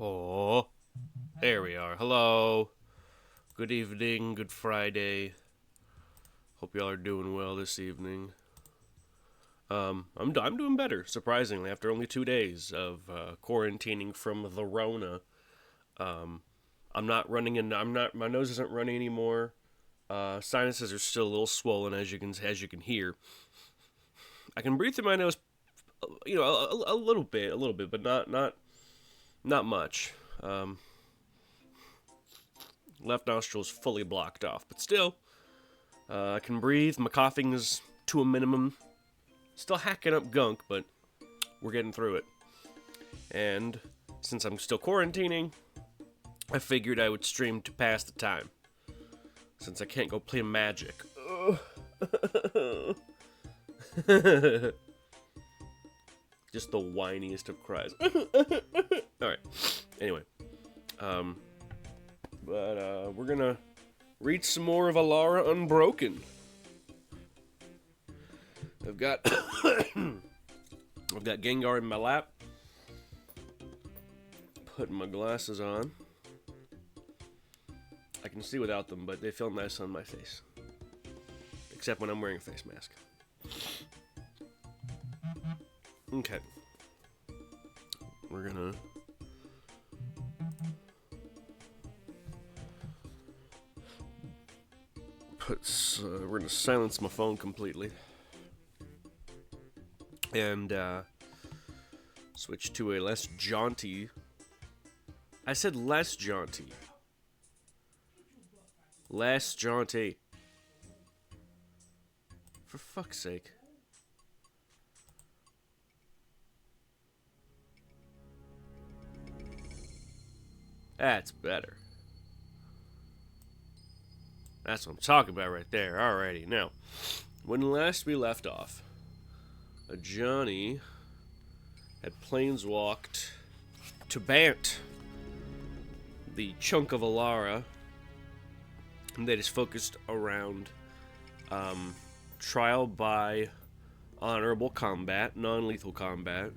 Oh, there we are. Hello. Good evening. Good Friday. Hope y'all are doing well this evening. I'm doing better, surprisingly, after only 2 days of quarantining from the Rona. I'm not running in. My nose isn't running anymore. Sinuses are still a little swollen, as you can hear. I can breathe through my nose, a little bit, but not much. Left nostril's fully blocked off, but still, I can breathe. My coughing is to a minimum. Still hacking up gunk, but we're getting through it. And since I'm still quarantining, I figured I would stream to pass the time. Since I can't go play Magic. Just the whiniest of cries. Alright. Anyway. We're gonna read some more of Alara Unbroken. I've got Gengar in my lap. Putting my glasses on. I can see without them, but they feel nice on my face. Except when I'm wearing a face mask. Okay. We're gonna we're gonna silence my phone completely. And switch to a less jaunty. I said less jaunty. Less jaunty. For fuck's sake. That's better. That's what I'm talking about right there. Alrighty. Now, when last we left off, Johnny had planeswalked to Bant, the chunk of Alara that is focused around trial by honorable combat, non-lethal combat.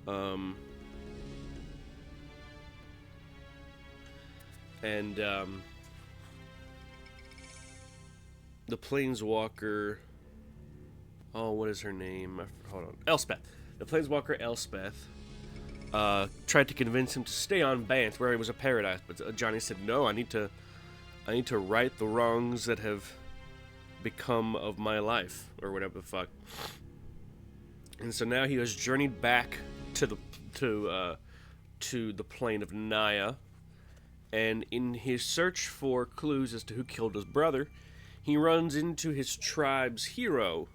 And the planeswalker. Oh, what is her name? Hold on. Elspeth. The planeswalker Elspeth tried to convince him to stay on Bant, where it was a paradise. But Johnny said, "No, I need to right the wrongs that have become of my life, or whatever the fuck." And so now he has journeyed back to the plane of Naya, and in his search for clues as to who killed his brother, he runs into his tribe's hero,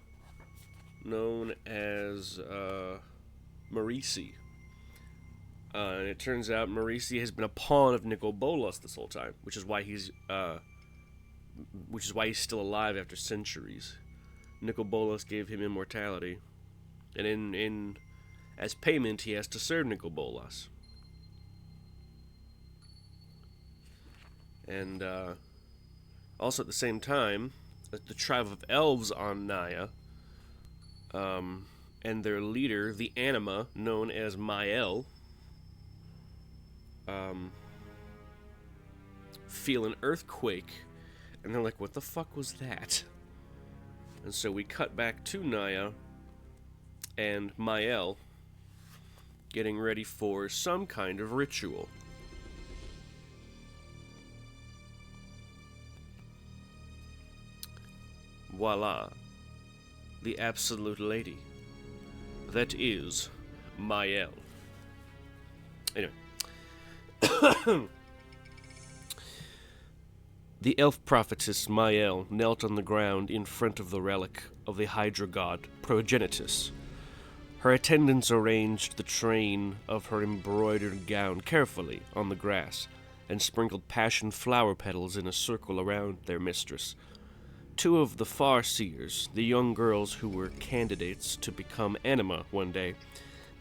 known as Marisi. And it turns out Marisi has been a pawn of Nicol Bolas this whole time, which is why he's still alive after centuries. Nicol Bolas gave him immortality, and in as payment he has to serve Nicol Bolas. And also at the same time, the tribe of elves on Naya, and their leader, the anima, known as Mayael, feel an earthquake, and they're like, what the fuck was that? And so we cut back to Naya and Mayael getting ready for some kind of ritual. Voila. The absolute lady. That is Mayael. Anyway. The elf prophetess Mayael knelt on the ground in front of the relic of the Hydra god Progenitus. Her attendants arranged the train of her embroidered gown carefully on the grass and sprinkled passion flower petals in a circle around their mistress. Two of the Farseers, the young girls who were candidates to become anima one day,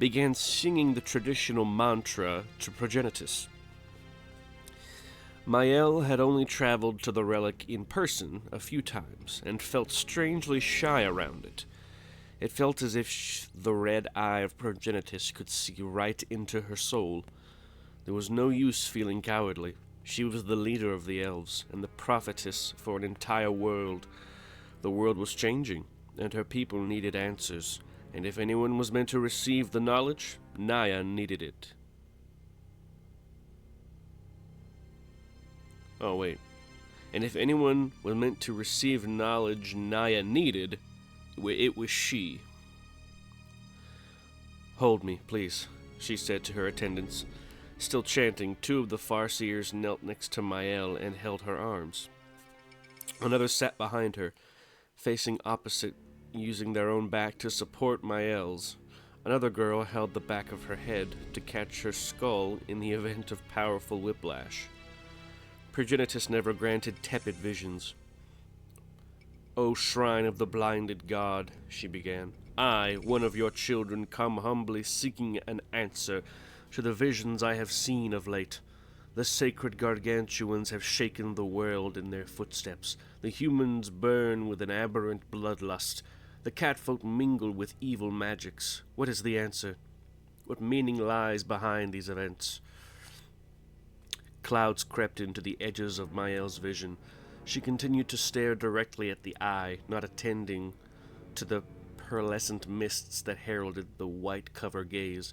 began singing the traditional mantra to Progenitus. Mayael had only traveled to the relic in person a few times, and felt strangely shy around it. It felt as if the red eye of Progenitus could see right into her soul, There was no use feeling cowardly. She was the leader of the elves, and the prophetess for an entire world. The world was changing, and her people needed answers, and if anyone was meant to receive the knowledge, Naya needed it. Oh, wait. And if anyone was meant to receive knowledge Naya needed, it was she. "Hold me, please," she said to her attendants. Still chanting, two of the Farseers knelt next to Mayael and held her arms. Another sat behind her, facing opposite, using their own back to support Mayael's. Another girl held the back of her head to catch her skull in the event of powerful whiplash. Progenitus never granted tepid visions. "O shrine of the blinded god," she began, "I, one of your children, come humbly seeking an answer to the visions I have seen of late. The sacred gargantuans have shaken the world in their footsteps. The humans burn with an aberrant bloodlust. The catfolk mingle with evil magics. What is the answer? What meaning lies behind these events?" Clouds crept into the edges of Mayael's vision. She continued to stare directly at the eye, not attending to the pearlescent mists that heralded the white cover gaze,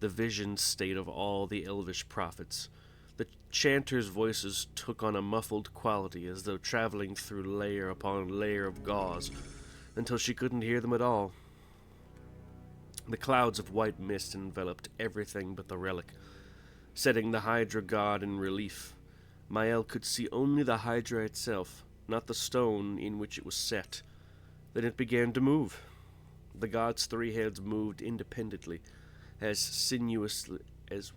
the vision state of all the elvish prophets. The chanters' voices took on a muffled quality, as though traveling through layer upon layer of gauze, until she couldn't hear them at all. The clouds of white mist enveloped everything but the relic, setting the Hydra god in relief. Mayael could see only the Hydra itself, not the stone in which it was set. Then it began to move. The god's three heads moved independently, as sinuously as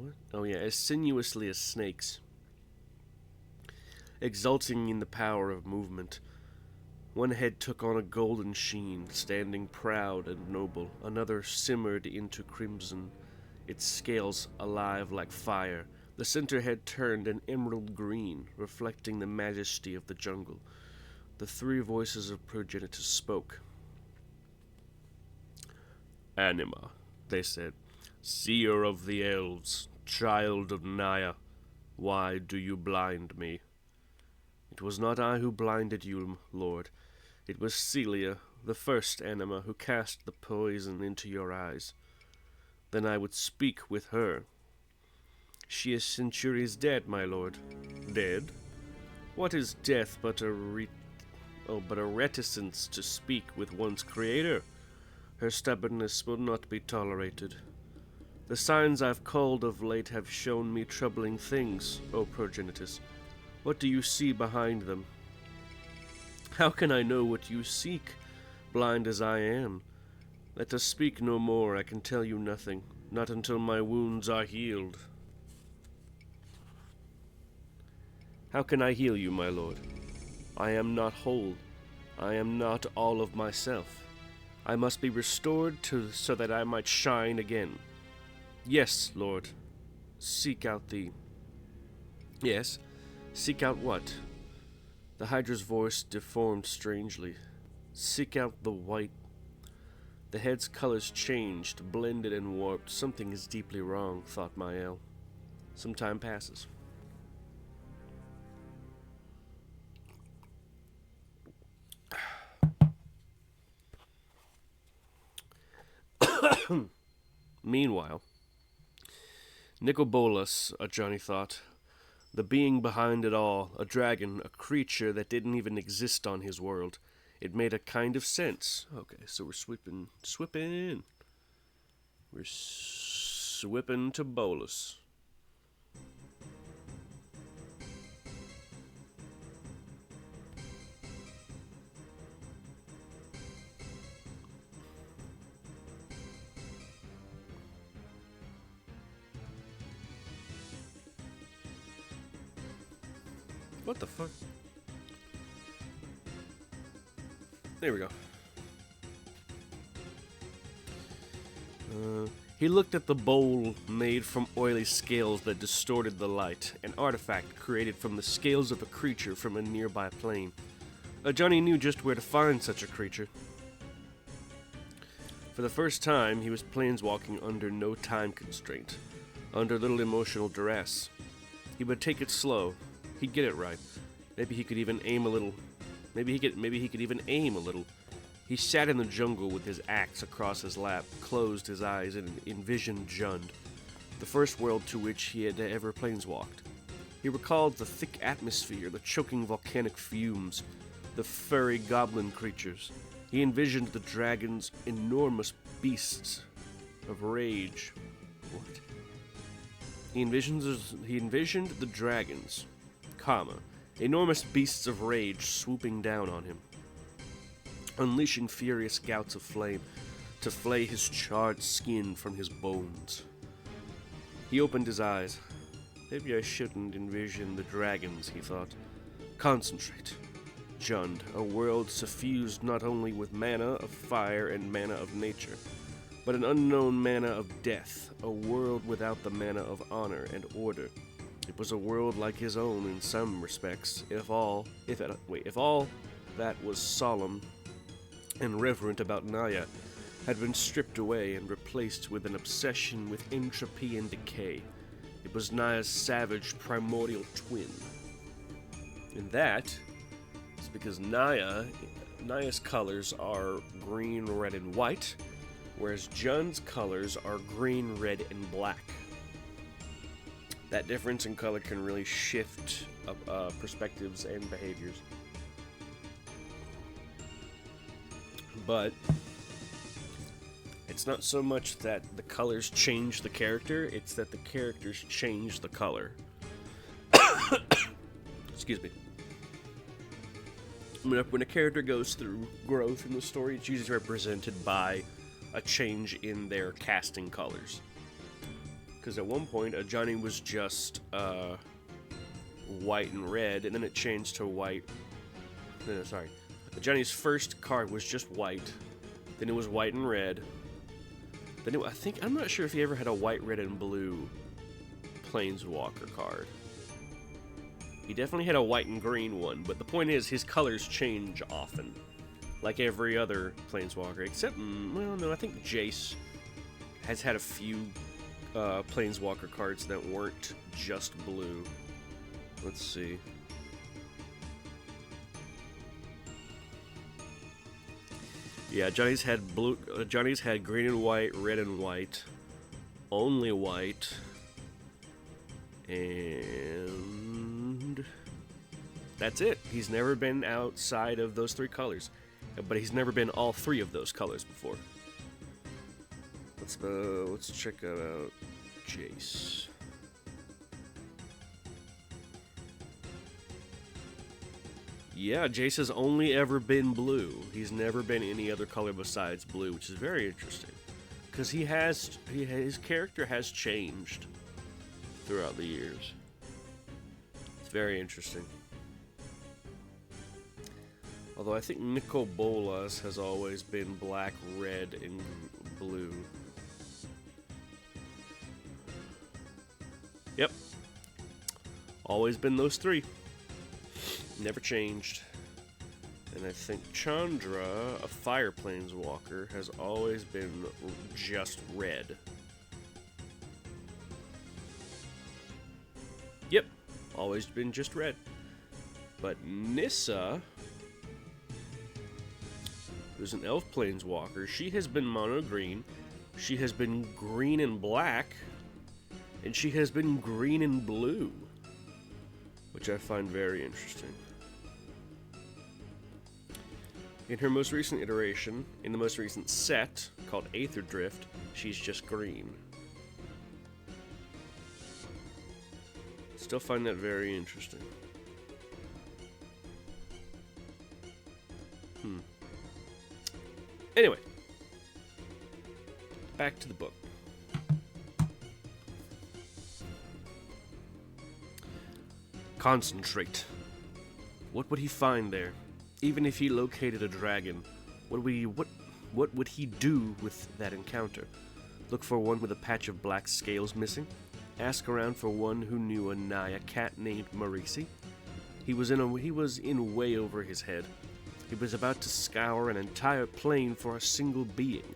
snakes, exulting in the power of movement. One head took on a golden sheen, standing proud and noble. Another simmered into crimson, its scales alive like fire. The center head turned an emerald green, reflecting the majesty of the jungle. The three voices of Progenitus spoke. "Anima," they said, "seer of the elves, child of Naya, why do you blind me?" "It was not I who blinded you, Lord. It was Celia, the first Anima, who cast the poison into your eyes. Then I would speak with her." "She is centuries dead, my lord." "Dead? What is death but a reticence to speak with one's creator? Her stubbornness will not be tolerated. The signs I've called of late have shown me troubling things, O Progenitus. What do you see behind them?" "How can I know what you seek, blind as I am? Let us speak no more. I can tell you nothing, not until my wounds are healed." "How can I heal you, my lord? I am not whole. I am not all of myself. I must be restored so that I might shine again." "Yes, Lord. Seek out the..." "Yes? Seek out what?" The Hydra's voice deformed strangely. "Seek out the white..." The head's colors changed, blended and warped. Something is deeply wrong, thought Mayael. Some time passes. Meanwhile, Nicobolus, Johnny thought. The being behind it all, a dragon, a creature that didn't even exist on his world. It made a kind of sense. Okay, so we're swipping. We're swipping to Bolus. What the fuck? There we go. He looked at the bowl made from oily scales that distorted the light, an artifact created from the scales of a creature from a nearby plane. Johnny knew just where to find such a creature. For the first time, he was planeswalking under no time constraint. under little emotional duress. He would take it slow. He'd get it right. Maybe he could even aim a little. Maybe he could even aim a little. He sat in the jungle with his axe across his lap, closed his eyes, and envisioned Jund, the first world to which he had ever planeswalked. He recalled the thick atmosphere, the choking volcanic fumes, the furry goblin creatures. He envisioned the dragons, enormous beasts of rage. What? He envisioned the dragons, enormous beasts of rage swooping down on him, unleashing furious gouts of flame to flay his charred skin from his bones. He opened his eyes. Maybe I shouldn't envision the dragons, he thought. Concentrate. Jund, a world suffused not only with mana of fire and mana of nature, but an unknown mana of death, a world without the mana of honor and order. It was a world like his own in some respects, if all that was solemn and reverent about Naya had been stripped away and replaced with an obsession with entropy and decay. It was Naya's savage primordial twin. And that is because Naya's colors are green, red, and white, whereas Jund's colors are green, red, and black. That difference in color can really shift perspectives and behaviors. But it's not so much that the colors change the character, it's that the characters change the color. Excuse me. When a character goes through growth in the story, it's usually represented by a change in their casting colors. Because at one point, Johnny was just white and red, and then it changed to white. No, sorry. Johnny's first card was just white, then it was white and red. Then I'm not sure if he ever had a white, red, and blue Planeswalker card. He definitely had a white and green one, but the point is his colors change often, like every other Planeswalker, except, well, no, I think Jace has had a few Planeswalker cards that weren't just blue. Let's see. Yeah, Johnny's had green and white, red and white, only white, and that's it. He's never been outside of those three colors, but he's never been all three of those colors before. Let's check out Jace. Yeah, Jace has only ever been blue. He's never been any other color besides blue, which is very interesting. Because his character has changed throughout the years. It's very interesting. Although I think Nicol Bolas has always been black, red, and blue. Yep. Always been those three. Never changed. And I think Chandra, a fire planeswalker, has always been just red. Yep, always been just red. But Nissa, who's an elf planeswalker, she has been mono green, she has been green and black, and she has been green and blue, which I find very interesting. In her most recent iteration, in the most recent set, called Aether Drift, she's just green. Still find that very interesting. Anyway, back to the book. Concentrate. What would he find there? Even if he located a dragon, what would he do with that encounter? Look for one with a patch of black scales missing? Ask around for one who knew a Naya cat named Marisi? He was in way over his head. He was about to scour an entire plane for a single being.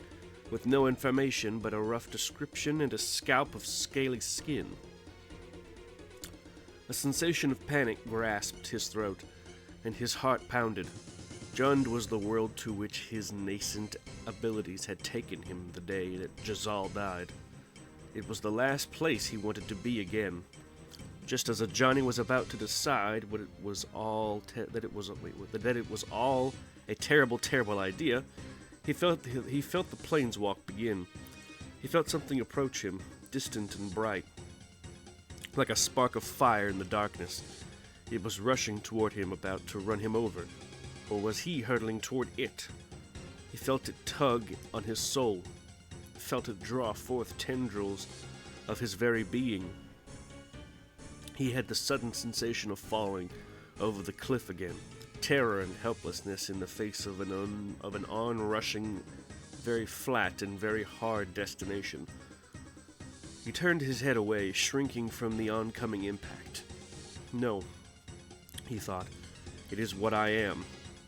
with no information but a rough description and a scalp of scaly skin. A sensation of panic grasped his throat, and his heart pounded. Jund was the world to which his nascent abilities had taken him the day that Jazal died. It was the last place he wanted to be again. Just as Johnny was about to decide that it was all a terrible, terrible idea, he felt the planeswalk begin. He felt something approach him, distant and bright, like a spark of fire in the darkness. It was rushing toward him, about to run him over. Or was he hurtling toward it? He felt it tug on his soul, felt it draw forth tendrils of his very being. He had the sudden sensation of falling over the cliff again, terror and helplessness in the face of an onrushing, very flat and very hard destination. He turned his head away, shrinking from the oncoming impact. No, he thought, it is what I am.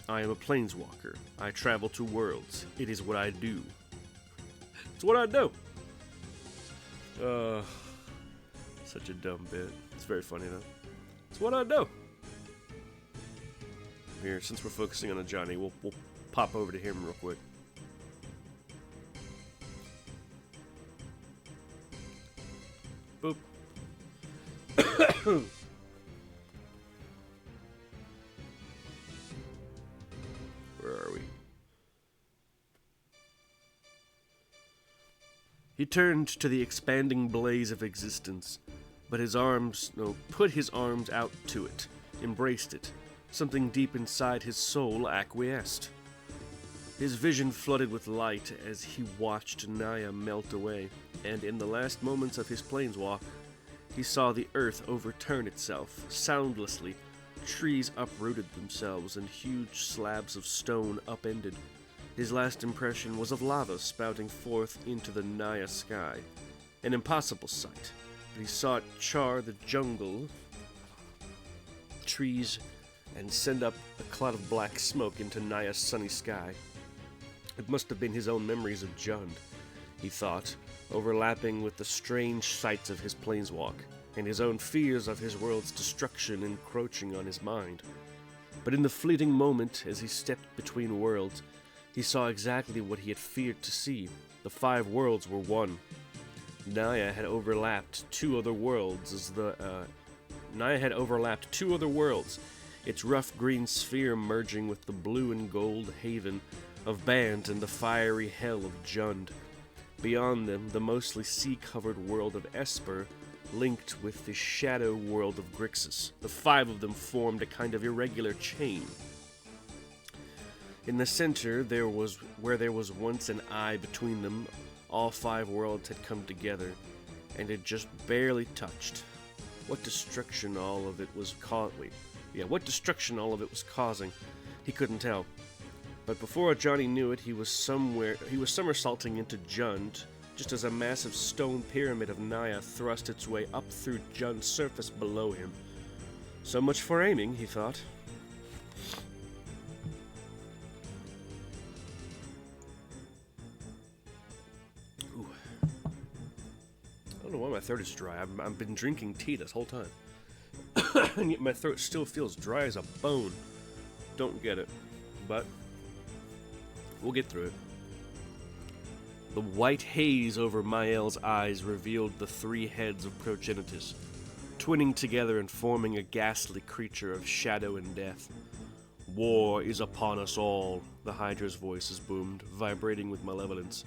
I am a planeswalker. I travel to worlds. It is what I do. It's what I do. Such a dumb bit. It's very funny though. It's what I do. Here, since we're focusing on a Johnny, we'll pop over to him real quick. Boop. Where are we? He turned to the expanding blaze of existence, but put his arms out to it, embraced it. Something deep inside his soul acquiesced. His vision flooded with light as he watched Naya melt away, and in the last moments of his planeswalk, he saw the earth overturn itself, soundlessly. Trees uprooted themselves, and huge slabs of stone upended. His last impression was of lava spouting forth into the Naya sky. An impossible sight, but he saw it char the jungle, trees, and send up a cloud of black smoke into Naya's sunny sky. It must have been his own memories of Jund, he thought, overlapping with the strange sights of his planeswalk, and his own fears of his world's destruction encroaching on his mind. But in the fleeting moment, as he stepped between worlds, he saw exactly what he had feared to see. The 5 worlds were one. Naya had overlapped 2 other worlds its rough green sphere merging with the blue and gold haven of Band and the fiery hell of Jund. Beyond them, the mostly sea-covered world of Esper linked with the shadow world of Grixis. The 5 of them formed a kind of irregular chain. In the center, where there was once an eye between them, all 5 worlds had come together, and had just barely touched. What destruction all of it was causing, he couldn't tell. But before Johnny knew it, he was somersaulting into Jund, just as a massive stone pyramid of Naya thrust its way up through Jund's surface below him. So much for aiming, he thought. Ooh. I don't know why my throat is dry. I've been drinking tea this whole time. And yet my throat still feels dry as a bone. Don't get it. But we'll get through it. The white haze over Mayael's eyes revealed the 3 heads of Progenitus, twinning together and forming a ghastly creature of shadow and death. War is upon us all, the Hydra's voices boomed, vibrating with malevolence.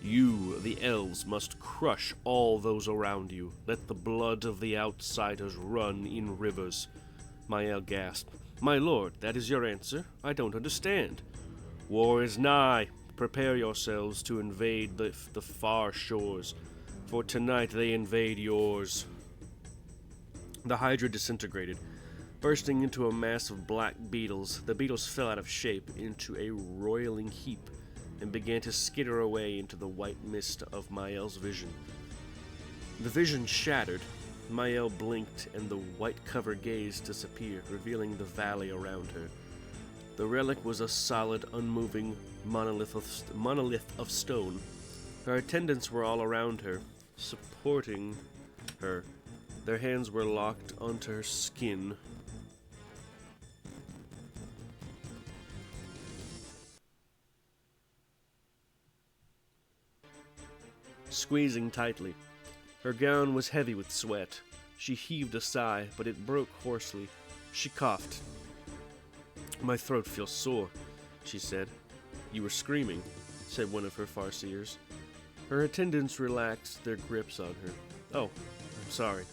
You, the elves, must crush all those around you. Let the blood of the outsiders run in rivers. Mayael gasped. My lord, that is your answer? I don't understand. War is nigh. Prepare yourselves to invade the far shores, for tonight they invade yours. The Hydra disintegrated, bursting into a mass of black beetles. The beetles fell out of shape into a roiling heap and began to skitter away into the white mist of Mayael's vision. The vision shattered. Mayael blinked, and the white-covered gaze disappeared, revealing the valley around her. The relic was a solid, unmoving monolith of stone, Her attendants were all around her, supporting her. Their hands were locked onto her skin. Squeezing tightly. Her gown was heavy with sweat. She heaved a sigh, but it broke hoarsely. She coughed. "My throat feels sore," she said. "You were screaming," said one of her farseers. Her attendants relaxed their grips on her. "Oh, I'm sorry,"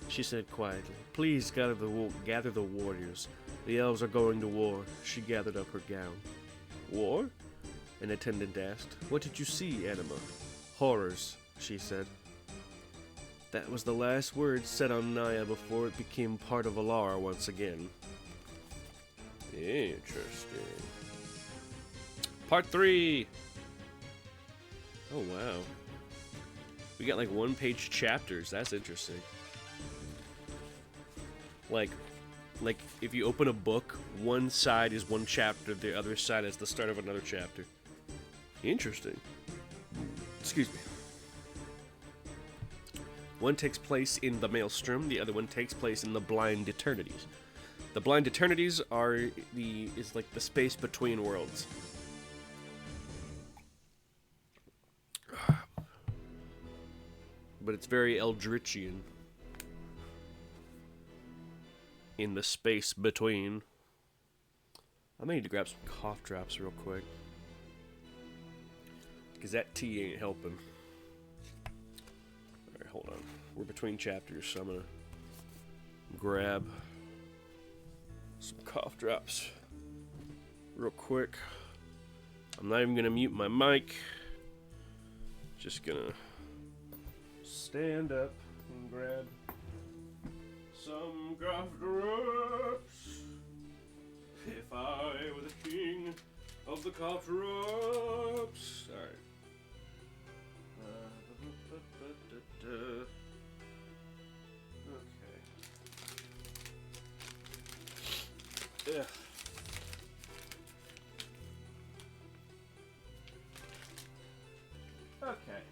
she said quietly. "Please gather the warriors. The elves are going to war." She gathered up her gown. "War?" an attendant asked. "What did you see, Anima?" "Horrors," she said. That was the last word said on Naya before it became part of Alara once again. Interesting. Part 3! Oh, wow. We got like one-page chapters. That's interesting. Like if you open a book, one side is one chapter, the other side is the start of another chapter. Interesting. Excuse me. One takes place in the Maelstrom, the other one takes place in the Blind Eternities. The Blind Eternities is like the space between worlds. But it's very Eldritchian. In the space between. I may need to grab some cough drops real quick. Because that tea ain't helping. Alright, hold on. We're between chapters, so I'm gonna grab some cough drops real quick. I'm not even gonna mute my mic. Just gonna stand up and grab some cough drops. If I were the king of the cough drops. Alright. Okay. Yeah. Okay.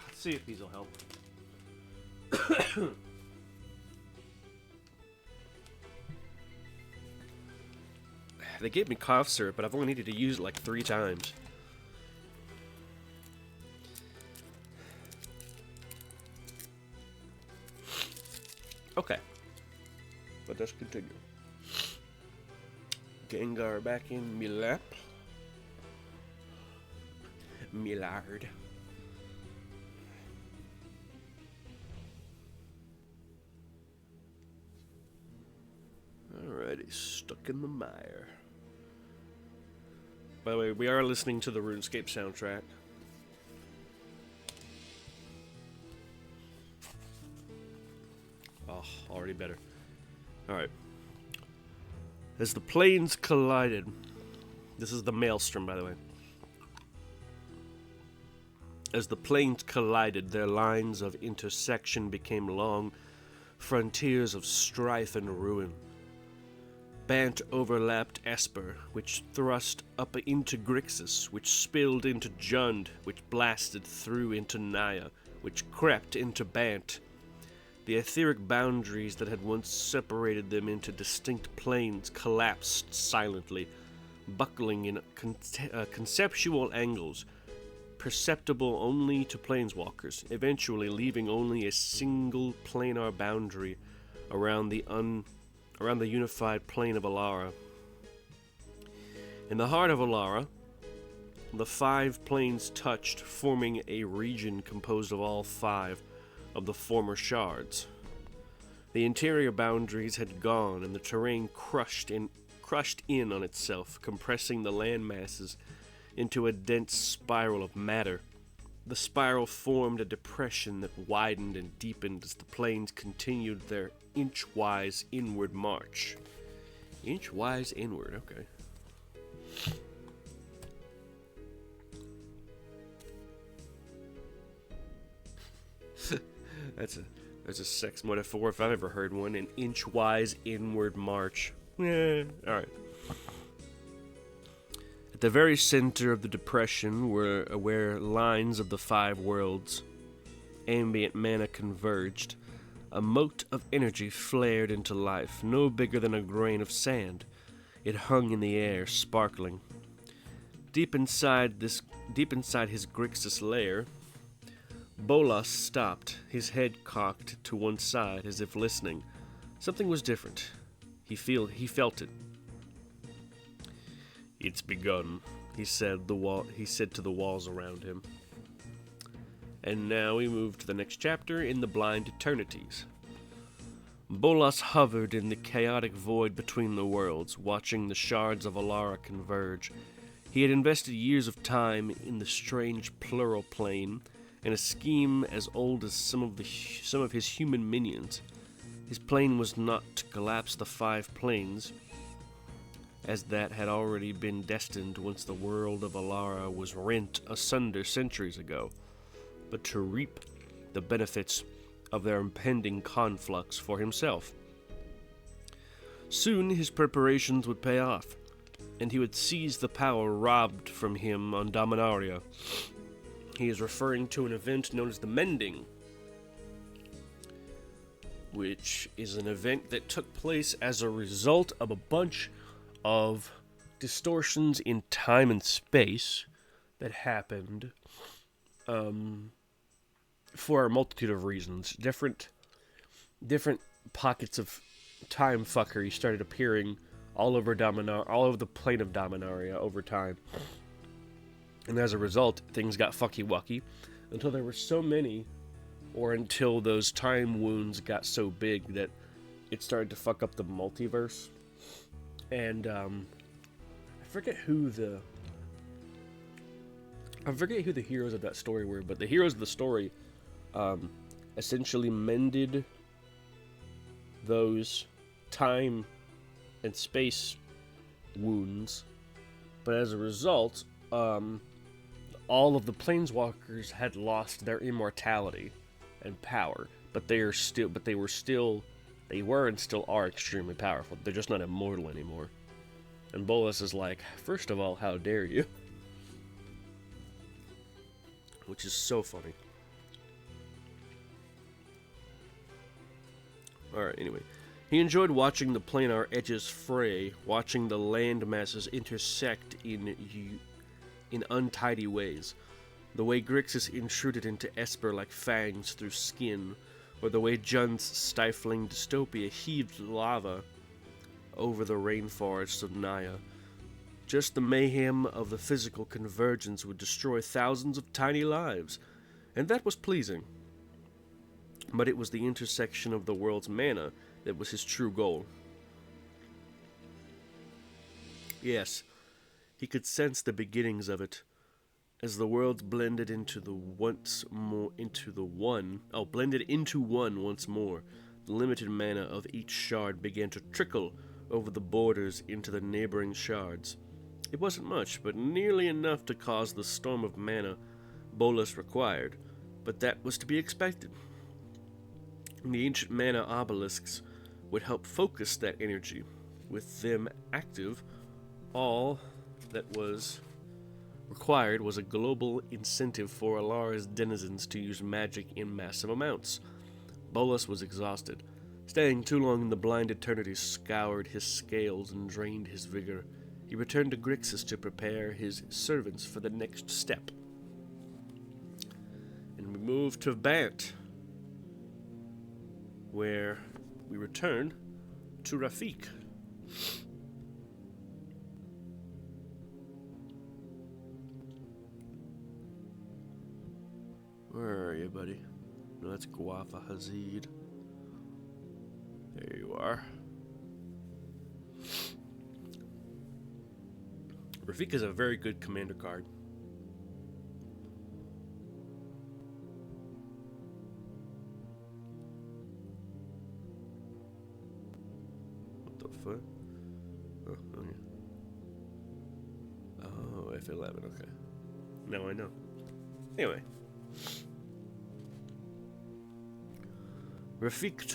Let's see if these will help. They gave me cough syrup, but I've only needed to use it like 3 times. Okay. But let's continue. Gengar back in me lap. Millard. Alrighty, stuck in the mire. By the way, we are listening to the RuneScape soundtrack. Oh, already better. Alright. As the planes collided... This is the Maelstrom, by the way. As the planes collided, their lines of intersection became long frontiers of strife and ruin. Bant overlapped Esper, which thrust up into Grixis, which spilled into Jund, which blasted through into Naya, which crept into Bant. The etheric boundaries that had once separated them into distinct planes collapsed silently, buckling in conceptual angles, perceptible only to planeswalkers, eventually leaving only a single planar boundary around the unified plane of Alara. In the heart of Alara, the 5 planes touched, forming a region composed of all 5 of the former shards. The interior boundaries had gone, and the terrain crushed in on itself, compressing the land masses into a dense spiral of matter. The spiral formed a depression that widened and deepened as the planes continued their inch-wise inward march. Inch-wise inward, okay. That's a sex metaphor if I've ever heard one. An inch-wise inward march. Yeah, alright. At the very center of the depression were where lines of the 5 worlds, ambient mana converged. A mote of energy flared into life, no bigger than a grain of sand. It hung in the air, sparkling. Deep inside his Grixis lair, Bolas stopped, his head cocked to one side as if listening. Something was different. He felt it. "It's begun," he said to the walls around him. And now we move to the next chapter in the Blind Eternities. Bolas hovered in the chaotic void between the worlds, watching the shards of Alara converge. He had invested years of time in the strange plural plane, in a scheme as old as some of his human minions. His plan was not to collapse the 5 planes, as that had already been destined once the world of Alara was rent asunder centuries ago, but to reap the benefits of their impending conflux for himself. Soon his preparations would pay off, and he would seize the power robbed from him on Dominaria. He is referring to an event known as the Mending, which is an event that took place as a result of a bunch of distortions in time and space that happened for a multitude of reasons. Different pockets of time fuckery started appearing all over the plane of Dominaria over time. And as a result, things got fucky-wucky until there were so many, or until those time wounds got so big that it started to fuck up the multiverse. And I forget who the heroes of that story were, but the heroes of the story essentially mended those time and space wounds, but as a result, all of the planeswalkers had lost their immortality and power, but they were and still are extremely powerful. They're just not immortal anymore. And Bolas is like, first of all, how dare you? Which is so funny. Alright, anyway. He enjoyed watching the planar edges fray, watching the land masses intersect in untidy ways. The way Grixis intruded into Esper like fangs through skin, or the way Jun's stifling dystopia heaved lava over the rainforests of Naya. Just the mayhem of the physical convergence would destroy thousands of tiny lives, and that was pleasing. But it was the intersection of the world's mana that was his true goal. Yes, he could sense the beginnings of it, as the worlds blended into one once more. The limited mana of each shard began to trickle over the borders into the neighboring shards. It wasn't much, but nearly enough to cause the storm of mana Bolas required, but that was to be expected. The ancient mana obelisks would help focus that energy. With them active, all that was required was a global incentive for Alara's denizens to use magic in massive amounts. Bolas was exhausted. Staying too long in the blind eternity scoured his scales and drained his vigor. He returned to Grixis to prepare his servants for the next step. And we move to Bant, where we return to Rafik. Where are you, buddy? No, that's Guafa Hazid. There you are. Rafik is a very good commander card. What the fuck? Oh, okay. Oh, F11, okay. Now I know. Anyway. Rafik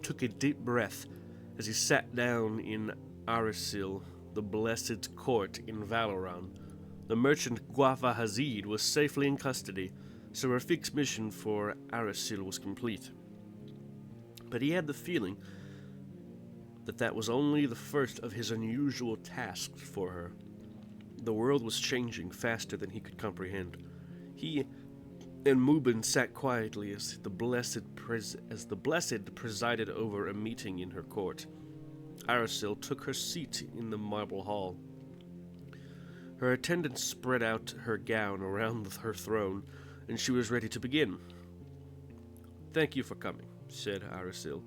took a deep breath as he sat down in Arasil the blessed court in Valoran. The merchant Guafa Hazid was safely in custody, so Rafik's mission for Arasil was complete. But he had the feeling that was only the first of his unusual tasks for her. The world was changing faster than he could comprehend. He and Mubin sat quietly as the blessed presided over a meeting in her court. Arasil took her seat in the marble hall. Her attendants spread out her gown around her throne, and she was ready to begin. "Thank you for coming," said Arasil.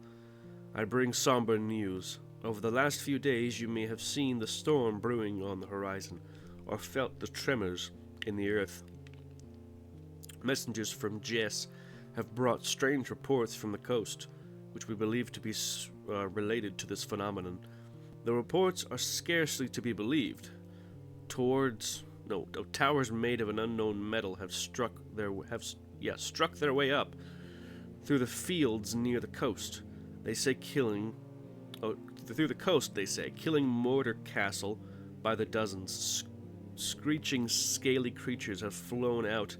"I bring somber news. Over the last few days you may have seen the storm brewing on the horizon, or felt the tremors in the earth. Messengers from Jess have brought strange reports from the coast, which we believe to be related to this phenomenon. The reports are scarcely to be believed. Towers made of an unknown metal have struck their way up through the fields near the coast. They say killing Mortar Castle by the dozens. Screeching, scaly creatures have flown out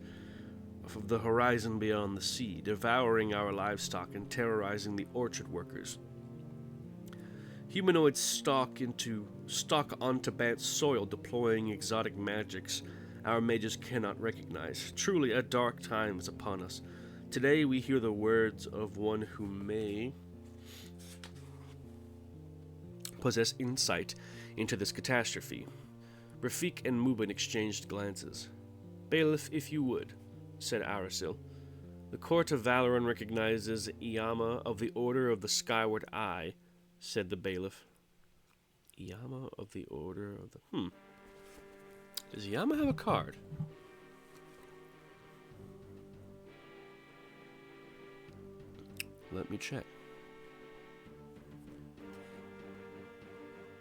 of the horizon beyond the sea, devouring our livestock and terrorizing the orchard workers. Humanoids stalk onto Bant's soil, deploying exotic magics our mages cannot recognize. Truly, a dark time is upon us. Today we hear the words of one who may possess insight into this catastrophe." Rafik and Mubin exchanged glances. "Bailiff, if you would," said Arasil. "The court of Valoran recognizes Iama of the Order of the Skyward Eye," said the bailiff. Iama of the Order of the... Does Iama have a card? Let me check.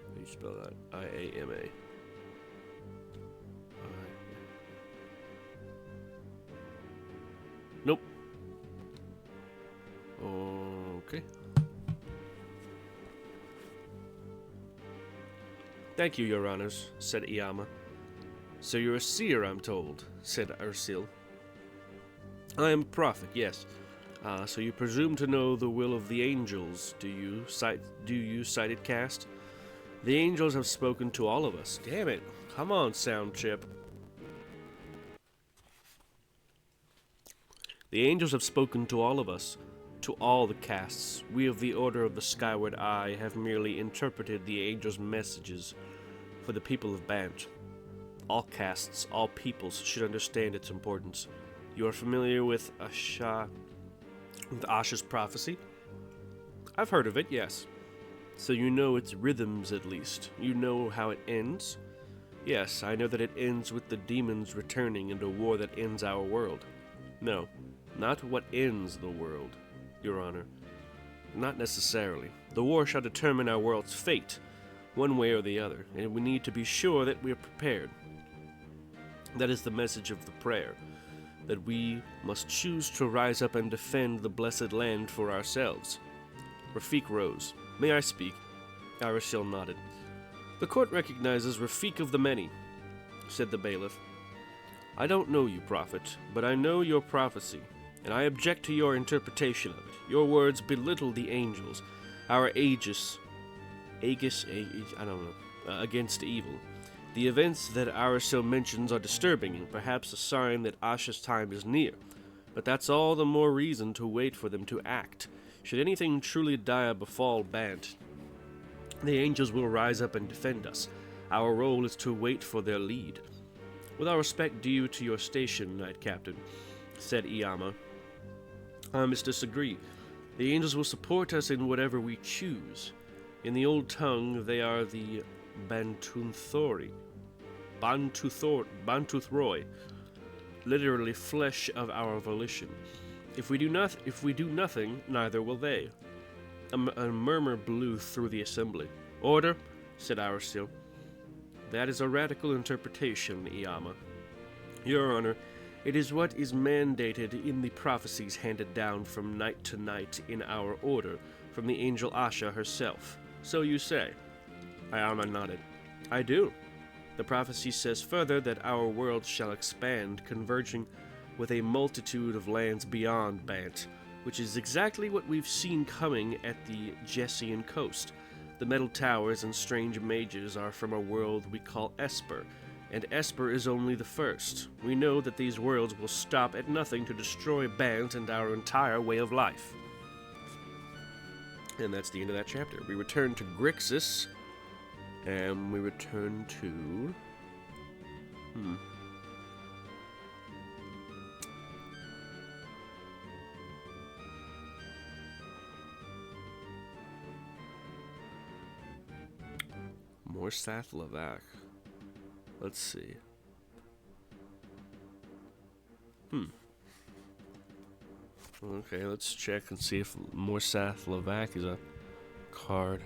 How do you spell that? I-A-M-A. Nope. Okay. "Thank you, Your Honors," said Iama. "So you're a seer, I'm told," said Ursil. "I am a prophet, yes. So you presume to know the will of the angels, do you, sighted cast? The angels have spoken to all of us." Damn it. Come on, sound chip. "The angels have spoken to all of us, to all the castes. We of the Order of the Skyward Eye have merely interpreted the angels' messages for the people of Bant. All castes, all peoples should understand its importance. You are familiar with Asha's prophecy?" "I've heard of it, yes." "So you know its rhythms at least. You know how it ends?" "Yes, I know that it ends with the demons returning and a war that ends our world." "No, not what ends the world, Your Honor. Not necessarily. The war shall determine our world's fate, one way or the other, and we need to be sure that we are prepared. That is the message of the prayer, that we must choose to rise up and defend the blessed land for ourselves." Rafik rose. "May I speak?" Arasil nodded. "The court recognizes Rafik of the Many," said the bailiff. "I don't know you, prophet, but I know your prophecy, and I object to your interpretation of it. Your words belittle the angels, our against evil. The events that Arasil mentions are disturbing and perhaps a sign that Asha's time is near, but that's all the more reason to wait for them to act. Should anything truly dire befall Bant, the angels will rise up and defend us. Our role is to wait for their lead." "With all respect due to your station, Knight Captain," said Iama, "I must disagree. The angels will support us in whatever we choose. In the old tongue, they are the Bantuthroi, literally flesh of our volition. If we do nothing, neither will they." A murmur blew through the assembly. "Order," said Arasil. "That is a radical interpretation, Iama." "Your Honor, it is what is mandated in the prophecies handed down from night to night in our order from the angel Asha herself. So you say." Iama nodded. I do. The prophecy says further that our world shall expand, converging with a multitude of lands beyond Bant, which is exactly what we've seen coming at the Jessian coast. The metal towers and strange mages are from a world we call Esper, and Esper is only the first. We know that these worlds will stop at nothing to destroy Bant and our entire way of life. And that's the end of that chapter. We return to Grixis, and we return to... Morsath Lavak. Let's see. Okay, let's check and see if Morsath Lavak is a card.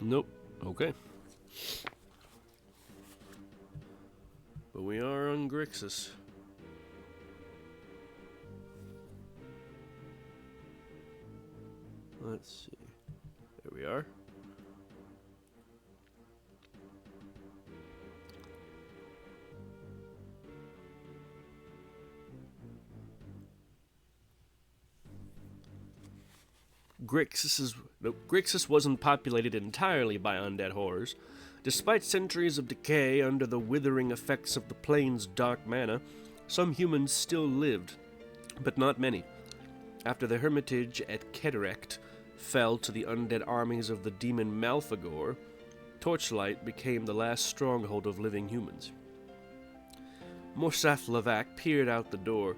Nope. Okay. But we are on Grixis. Let's see. There we are. Grixis wasn't populated entirely by undead horrors. Despite centuries of decay under the withering effects of the plane's dark mana, some humans still lived, but not many. After the hermitage at Kedirect fell to the undead armies of the demon Malfagor, Torchlight became the last stronghold of living humans. Morsath Lavak peered out the door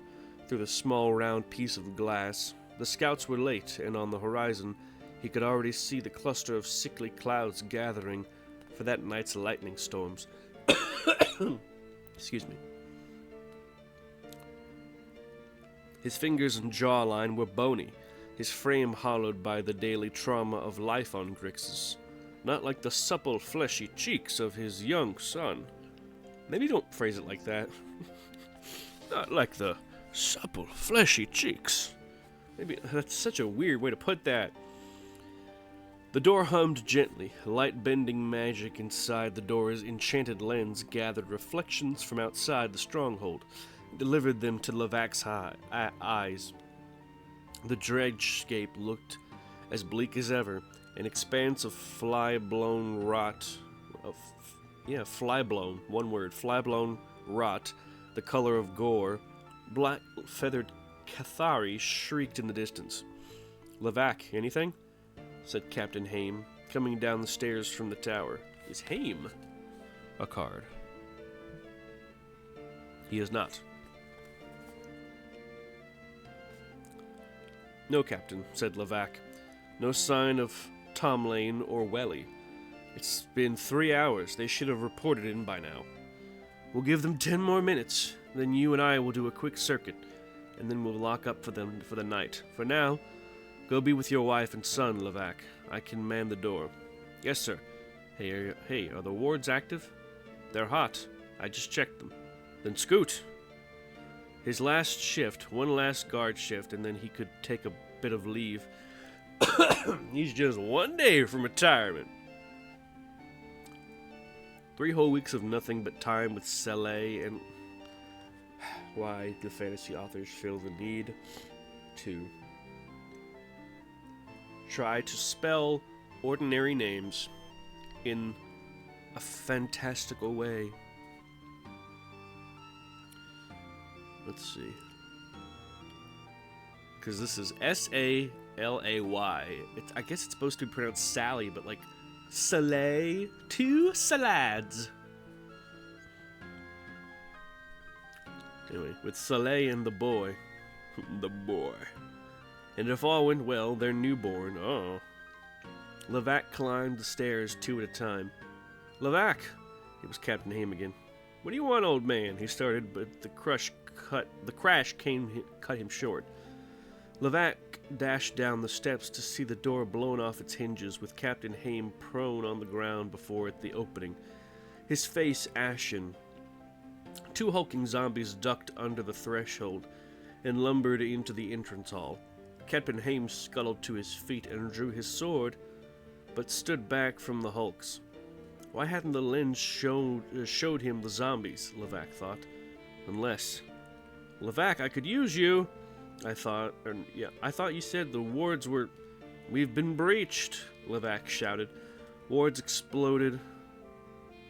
through the small round piece of glass. The scouts were late, and on the horizon he could already see the cluster of sickly clouds gathering for that night's lightning storms. Excuse me. His fingers and jawline were bony, his frame hollowed by the daily trauma of life on Grixis, not like the supple, fleshy cheeks of his young son. Maybe don't phrase it like that. Not like the supple, fleshy cheeks. Maybe that's such a weird way to put that. The door hummed gently. Light-bending magic inside the door's enchanted lens gathered reflections from outside the stronghold, and delivered them to Lavak's eyes. The dredgescape looked as bleak as ever, an expanse of fly-blown rot. Fly-blown, one word, fly-blown rot, the color of gore. Black-feathered Cathari shrieked in the distance. "Lavak, anything?" said Captain Haim, coming down the stairs from the tower. Is Haim a card? He is not. "No, Captain," said Lavak. "No sign of Tomlane or Welly. It's been 3 hours. They should have reported in by now. We'll give them 10 more minutes. Then you and I will do a quick circuit, and then we'll lock up for them for the night. For now, go be with your wife and son, Lavak. I can man the door." "Yes, sir." Hey, are the wards active?" "They're hot. I just checked them." "Then scoot." His last shift, one last guard shift, and then he could take a bit of leave. He's just 1 day from retirement. 3 whole weeks of nothing but time with Saleh, and why the fantasy authors feel the need to try to spell ordinary names in a fantastical way. Let's see. Because this is Salay. I guess it's supposed to be pronounced Sally, but like Saleh, 2 salads. Anyway, with Saleh and the boy. The boy. And if all went well, their newborn. Oh. Lavak climbed the stairs 2 at a time. "Lavak!" It was Captain Haim again. "What do you want, old man?" he started, but the crash cut him short. Lavak dashed down the steps to see the door blown off its hinges, with Captain Haim prone on the ground before it, the opening, his face ashen. Two hulking zombies ducked under the threshold and lumbered into the entrance hall. Captain Haim scuttled to his feet and drew his sword, but stood back from the hulks. Why hadn't the lens showed him the zombies, Levac thought. Unless... Levac, I could use you, I thought. I thought you said the wards were... We've been breached, Levac shouted. Wards exploded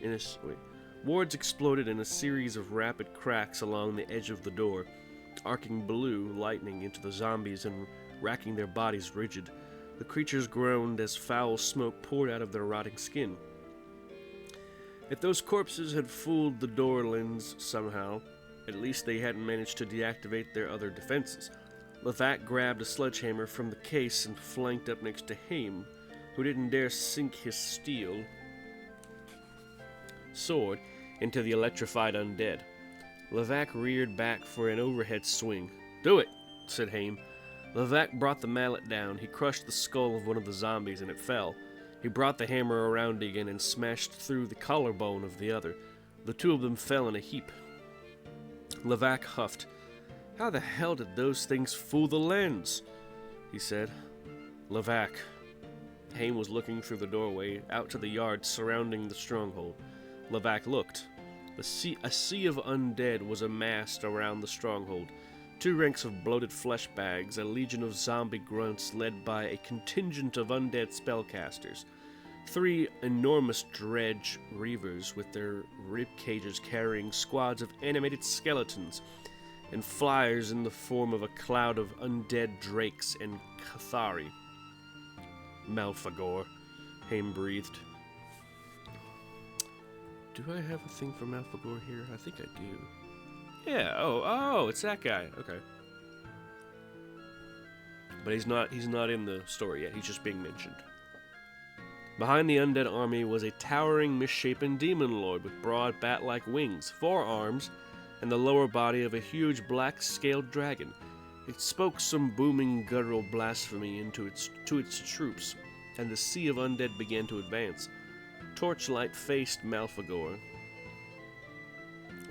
in a series of rapid cracks along the edge of the door, arcing blue lightning into the zombies and racking their bodies rigid. The creatures groaned as foul smoke poured out of their rotting skin. If those corpses had fooled the door lens somehow, at least they hadn't managed to deactivate their other defenses. Levac grabbed a sledgehammer from the case and flanked up next to Haim, who didn't dare sink his steel sword into the electrified undead. Levac reared back for an overhead swing. "Do it," said Haim. Levac brought the mallet down. He crushed the skull of one of the zombies and it fell. He brought the hammer around again and smashed through the collarbone of the other. The two of them fell in a heap. Levac huffed. "How the hell did those things fool the lens?" he said. "Levac." Haim was looking through the doorway, out to the yard surrounding the stronghold. Levac looked. A sea of undead was amassed around the stronghold. 2 ranks of bloated flesh bags, a legion of zombie grunts led by a contingent of undead spellcasters. 3 enormous dredge reavers with their rib cages carrying squads of animated skeletons, and flyers in the form of a cloud of undead drakes and Cathari. "Malfagor," Haim breathed. Do I have a thing for Malfagor here? I think I do. Yeah, oh, it's that guy. Okay. But he's not in the story yet. He's just being mentioned. Behind the undead army was a towering, misshapen demon lord with broad bat-like wings, 4 arms, and the lower body of a huge black-scaled dragon. It spoke some booming guttural blasphemy to its troops, and the sea of undead began to advance. Torchlight faced Malfagor,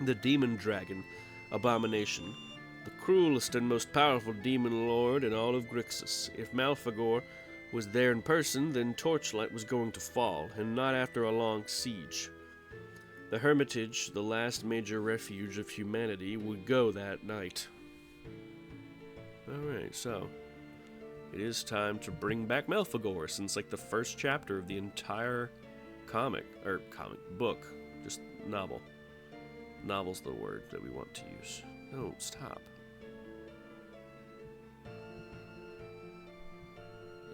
the demon dragon, abomination, the cruelest and most powerful demon lord in all of Grixis. If Malfagor was there in person, then Torchlight was going to fall, and not after a long siege. The Hermitage, the last major refuge of humanity, would go that night. Alright, so it is time to bring back Malfagor, since like the first chapter of the entire comic book, just novel. Novel's the word that we want to use. No, stop.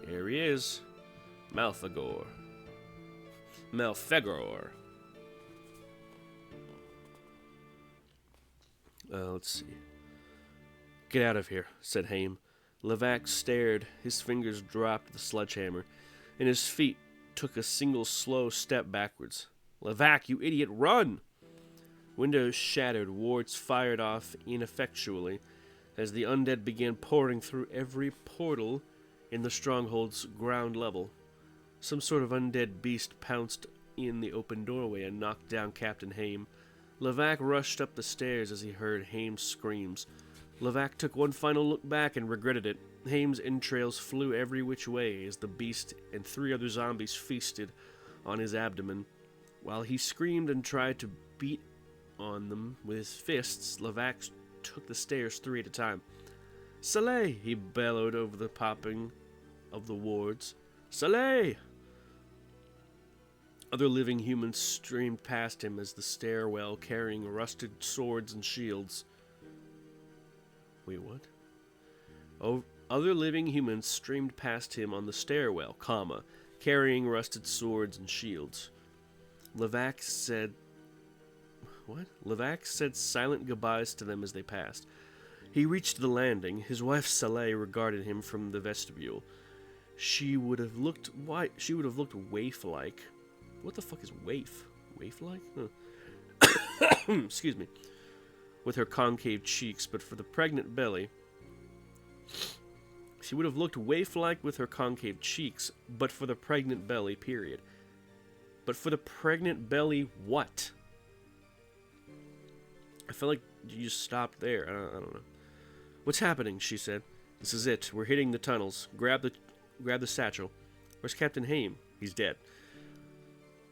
Here he is. Malfagor. Malfagor. Let's see. "Get out of here," said Haim. Levac stared. His fingers dropped the sledgehammer, and his feet took a single slow step backwards. "Levac, you idiot, run!" Windows shattered, wards fired off ineffectually as the undead began pouring through every portal in the stronghold's ground level. Some sort of undead beast pounced in the open doorway and knocked down Captain Haim. Levac rushed up the stairs as he heard Haim's screams. Levac took one final look back and regretted it. Haim's entrails flew every which way as the beast and 3 other zombies feasted on his abdomen. While he screamed and tried to beat on them with his fists, Levac took the stairs 3 at a time. "Soleil!" he bellowed over the popping of the wards. "Soleil!" Other living humans streamed past him as the stairwell, carrying rusted swords and shields. Wait, what? Oh, other living humans streamed past him on the stairwell, carrying rusted swords and shields. Levac said silent goodbyes to them as they passed. He reached the landing. His wife Soleil regarded him from the vestibule. She would have looked waif-like. What the fuck is waif? Waif-like? Huh. Excuse me. With her concave cheeks, but for the pregnant belly. She would have looked waif-like with her concave cheeks, but for the pregnant belly, period. But for the pregnant belly, what? I felt like you just stopped there. I don't know. What's happening? She said. This is it. We're hitting the tunnels. Grab the satchel. Where's Captain Haim? He's dead.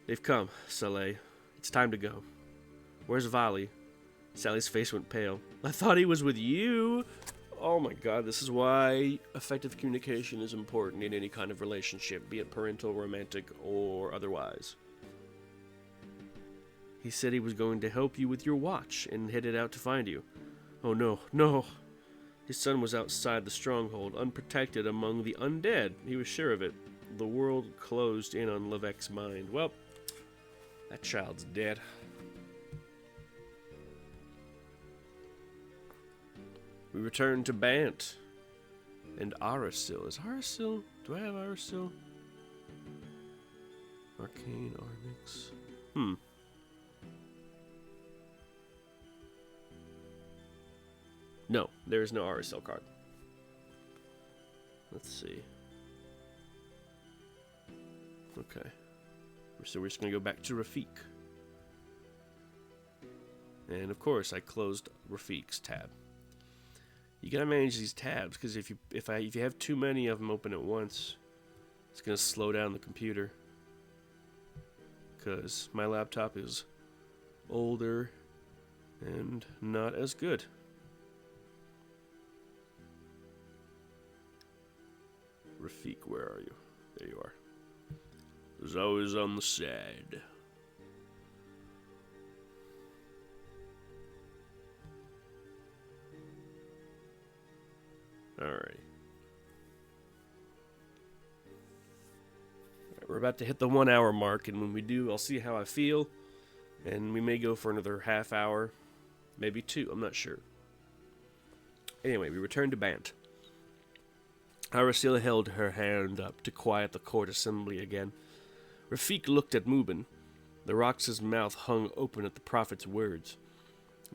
They've come, Saleh. It's time to go. Where's Vali? Sally's face went pale. I thought he was with you. Oh my god, this is why effective communication is important in any kind of relationship, be it parental, romantic, or otherwise. He said he was going to help you with your watch and headed out to find you. Oh no, no. His son was outside the stronghold, unprotected among the undead. He was sure of it. The world closed in on Levesque's mind. Well, that child's dead. We return to Bant. And Arasil. Is Arasil? Do I have Arasil? Arcane Arnix. No, there is no Arasil card. Let's see. Okay. So we're just going to go back to Rafik. And of course, I closed Rafik's tab. You gotta manage these tabs, because if you have too many of them open at once, it's gonna slow down the computer. Because my laptop is older and not as good. Rafik, where are you? There you are. There's always on the side. Alright. We're about to hit the 1 hour mark, and when we do, I'll see how I feel. And we may go for another half hour. Maybe 2, I'm not sure. Anyway, we return to Bant. Arasil held her hand up to quiet the court assembly again. Rafik looked at Mubin. The Rox's mouth hung open at the prophet's words.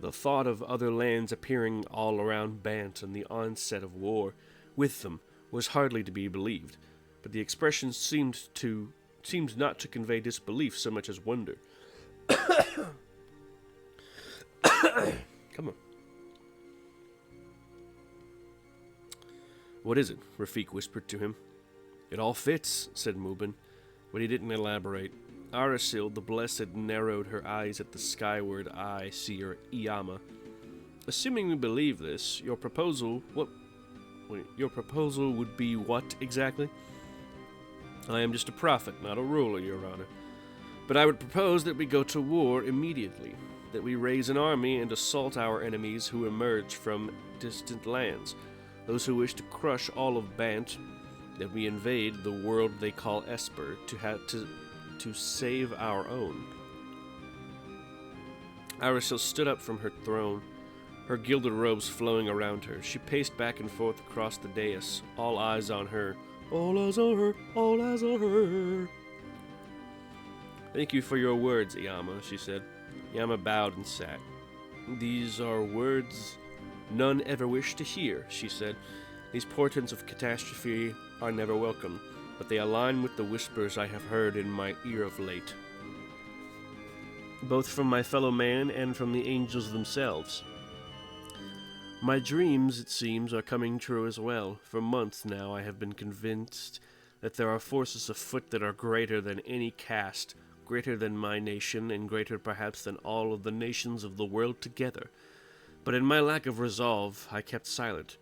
The thought of other lands appearing all around Bant and the onset of war with them was hardly to be believed, but the expression seemed not to convey disbelief so much as wonder. Come on. What is it? Rafik whispered to him. It all fits, said Mubin, but he didn't elaborate. Arasil, the Blessed, narrowed her eyes at the skyward eye-seer Iyama. Assuming we believe this, your proposal would be what, exactly? I am just a prophet, not a ruler, Your Honor. But I would propose that we go to war immediately, that we raise an army and assault our enemies who emerge from distant lands, those who wish to crush all of Bant, that we invade the world they call Esper, to save our own. Arasil stood up from her throne, her gilded robes flowing around her. She paced back and forth across the dais, all eyes on her. All eyes on her, all eyes on her. Thank you for your words, Iyama, she said. Iyama bowed and sat. These are words none ever wish to hear, she said. These portents of catastrophe are never welcome, but they align with the whispers I have heard in my ear of late, both from my fellow man and from the angels themselves. My dreams, it seems, are coming true as well. For months now I have been convinced that there are forces afoot that are greater than any caste, greater than my nation, and greater perhaps than all of the nations of the world together. But in my lack of resolve, I kept silent.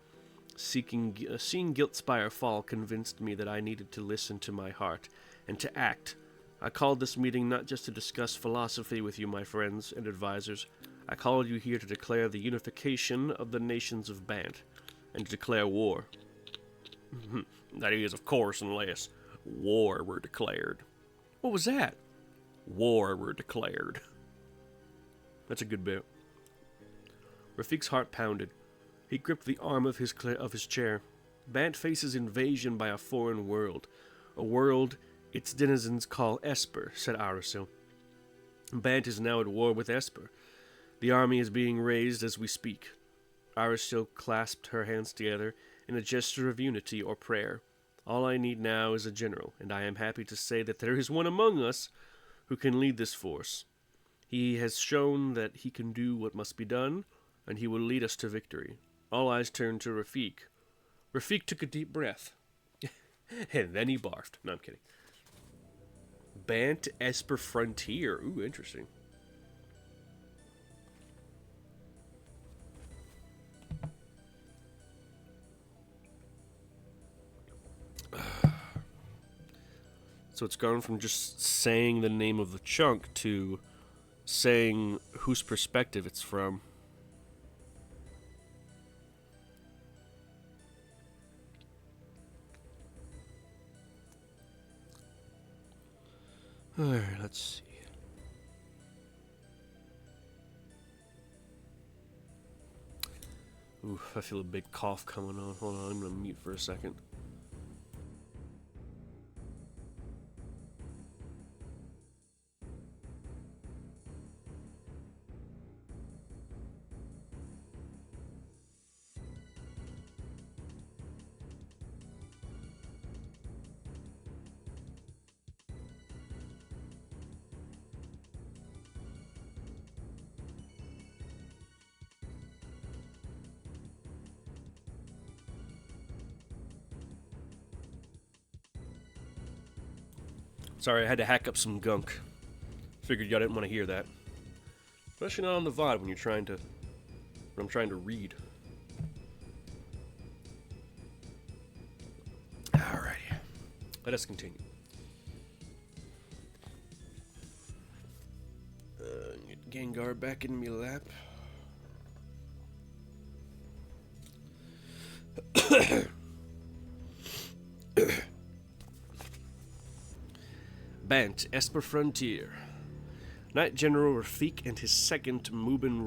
Seeing Gilt Spire fall convinced me that I needed to listen to my heart, and to act. I called this meeting not just to discuss philosophy with you, my friends and advisors. I called you here to declare the unification of the nations of Bant, and to declare war. That is, of course, unless war were declared. What was that? War were declared. That's a good bit. Rafik's heart pounded. He gripped the arm of his chair. Bant faces invasion by a foreign world. A world its denizens call Esper, said Arasil. Bant is now at war with Esper. The army is being raised as we speak. Arasil clasped her hands together in a gesture of unity or prayer. All I need now is a general, and I am happy to say that there is one among us who can lead this force. He has shown that he can do what must be done, and he will lead us to victory. All eyes turned to Rafik. Rafik took a deep breath. And then he barfed. No, I'm kidding. Bant Esper Frontier. Ooh, interesting. So it's gone from just saying the name of the chunk to saying whose perspective it's from. Alright, let's see. Oof, I feel a big cough coming on. Hold on, I'm gonna mute for a second. Sorry, I had to hack up some gunk. Figured y'all didn't want to hear that. Especially not on the VOD when I'm trying to read. Alrighty. Let us continue. Get Gengar back in me lap. Bant, Esper Frontier. Knight General Rafik and his second Mubin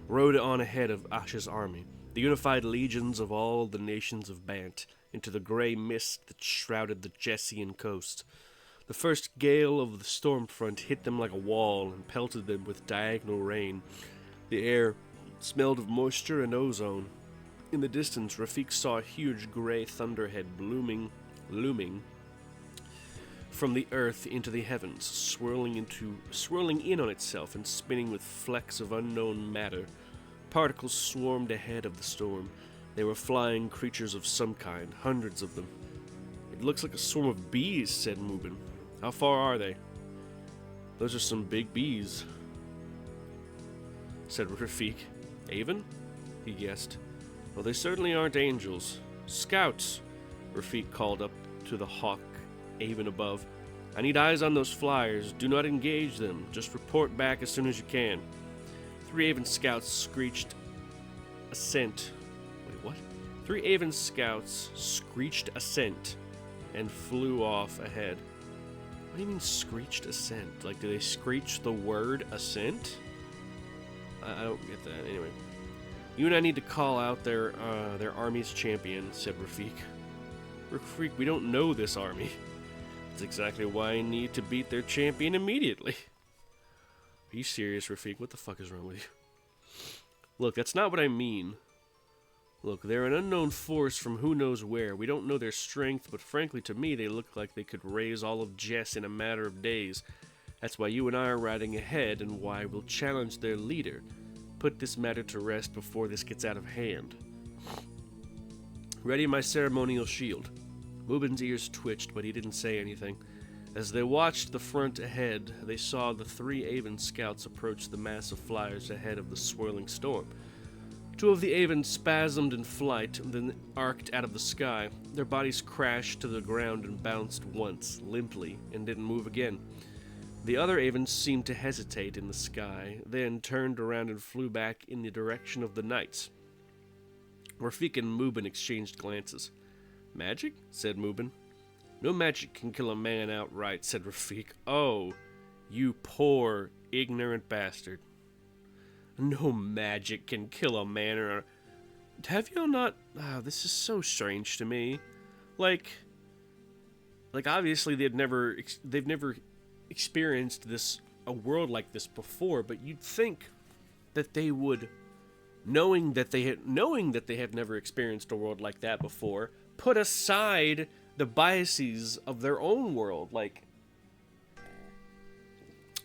rode on ahead of Ash's army, the unified legions of all the nations of Bant, into the grey mist that shrouded the Jessian coast. The first gale of the storm front hit them like a wall and pelted them with diagonal rain. The air smelled of moisture and ozone. In the distance, Rafik saw a huge grey thunderhead looming from the earth into the heavens, swirling in on itself and spinning with flecks of unknown matter. Particles swarmed ahead of the storm. They were flying creatures of some kind, hundreds of them. It looks like a swarm of bees, said Mubin. How far are they? Those are some big bees, said Rafik. Avon? He guessed. Well, they certainly aren't angels. Scouts! Rafik called up to the hawk Avon above. I need eyes on those flyers. Do not engage them. Just report back as soon as you can. 3 Avon scouts screeched assent. Wait, what? 3 Avon scouts screeched assent and flew off ahead. What do you mean screeched assent? Like, do they screech the word assent? I don't get that. Anyway. You and I need to call out their army's champion, said Rafik. Rafik, we don't know this army. That's exactly why I need to beat their champion immediately. Are you serious, Rafik? What the fuck is wrong with you? Look, that's not what I mean. Look, they're an unknown force from who knows where. We don't know their strength, but frankly to me they look like they could raise all of Jess in a matter of days. That's why you and I are riding ahead and why we'll challenge their leader. Put this matter to rest before this gets out of hand. Ready my ceremonial shield. Mubin's ears twitched, but he didn't say anything. As they watched the front ahead, they saw the 3 Avon scouts approach the mass of flyers ahead of the swirling storm. 2 of the Avon spasmed in flight, then arced out of the sky. Their bodies crashed to the ground and bounced once, limply, and didn't move again. The other Avon seemed to hesitate in the sky, then turned around and flew back in the direction of the knights. Rafik and Mubin exchanged glances. Magic? Said Mubin. No magic can kill a man outright, said Rafik. Oh, you poor, ignorant bastard. No magic can kill a man or... Have you not... Oh, this is so strange to me. Like obviously they've never experienced a world like this before, but you'd think that they would, knowing that they have never experienced a world like that before, put aside the biases of their own world. Like,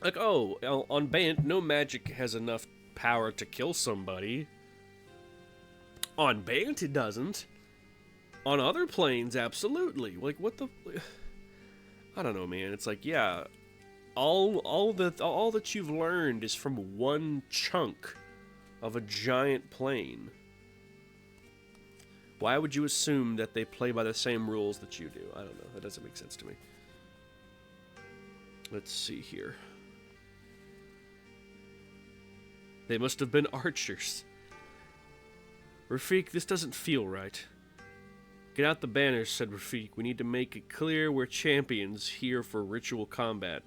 Like, oh, on Bant, no magic has enough power to kill somebody. On Bant, it doesn't. On other planes, absolutely. Like, what the... I don't know, man. It's like, yeah, all that you've learned is from one chunk of a giant plane. Why would you assume that they play by the same rules that you do? I don't know. That doesn't make sense to me. Let's see here. They must have been archers. Rafik, this doesn't feel right. Get out the banners, said Rafik. We need to make it clear we're champions here for ritual combat.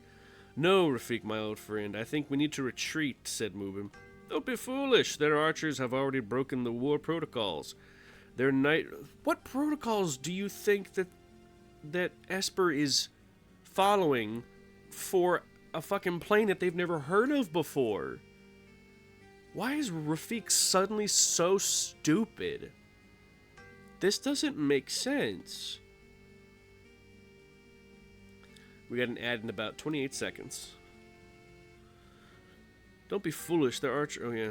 No, Rafik, my old friend. I think we need to retreat, said Mubin. Don't be foolish. Their archers have already broken the war protocols. Their knight... What protocols do you think that Esper is following for a fucking plane that they've never heard of before? Why is Rafik suddenly so stupid? This doesn't make sense. We got an ad in about 28 seconds. Don't be foolish, their archer... Oh, yeah.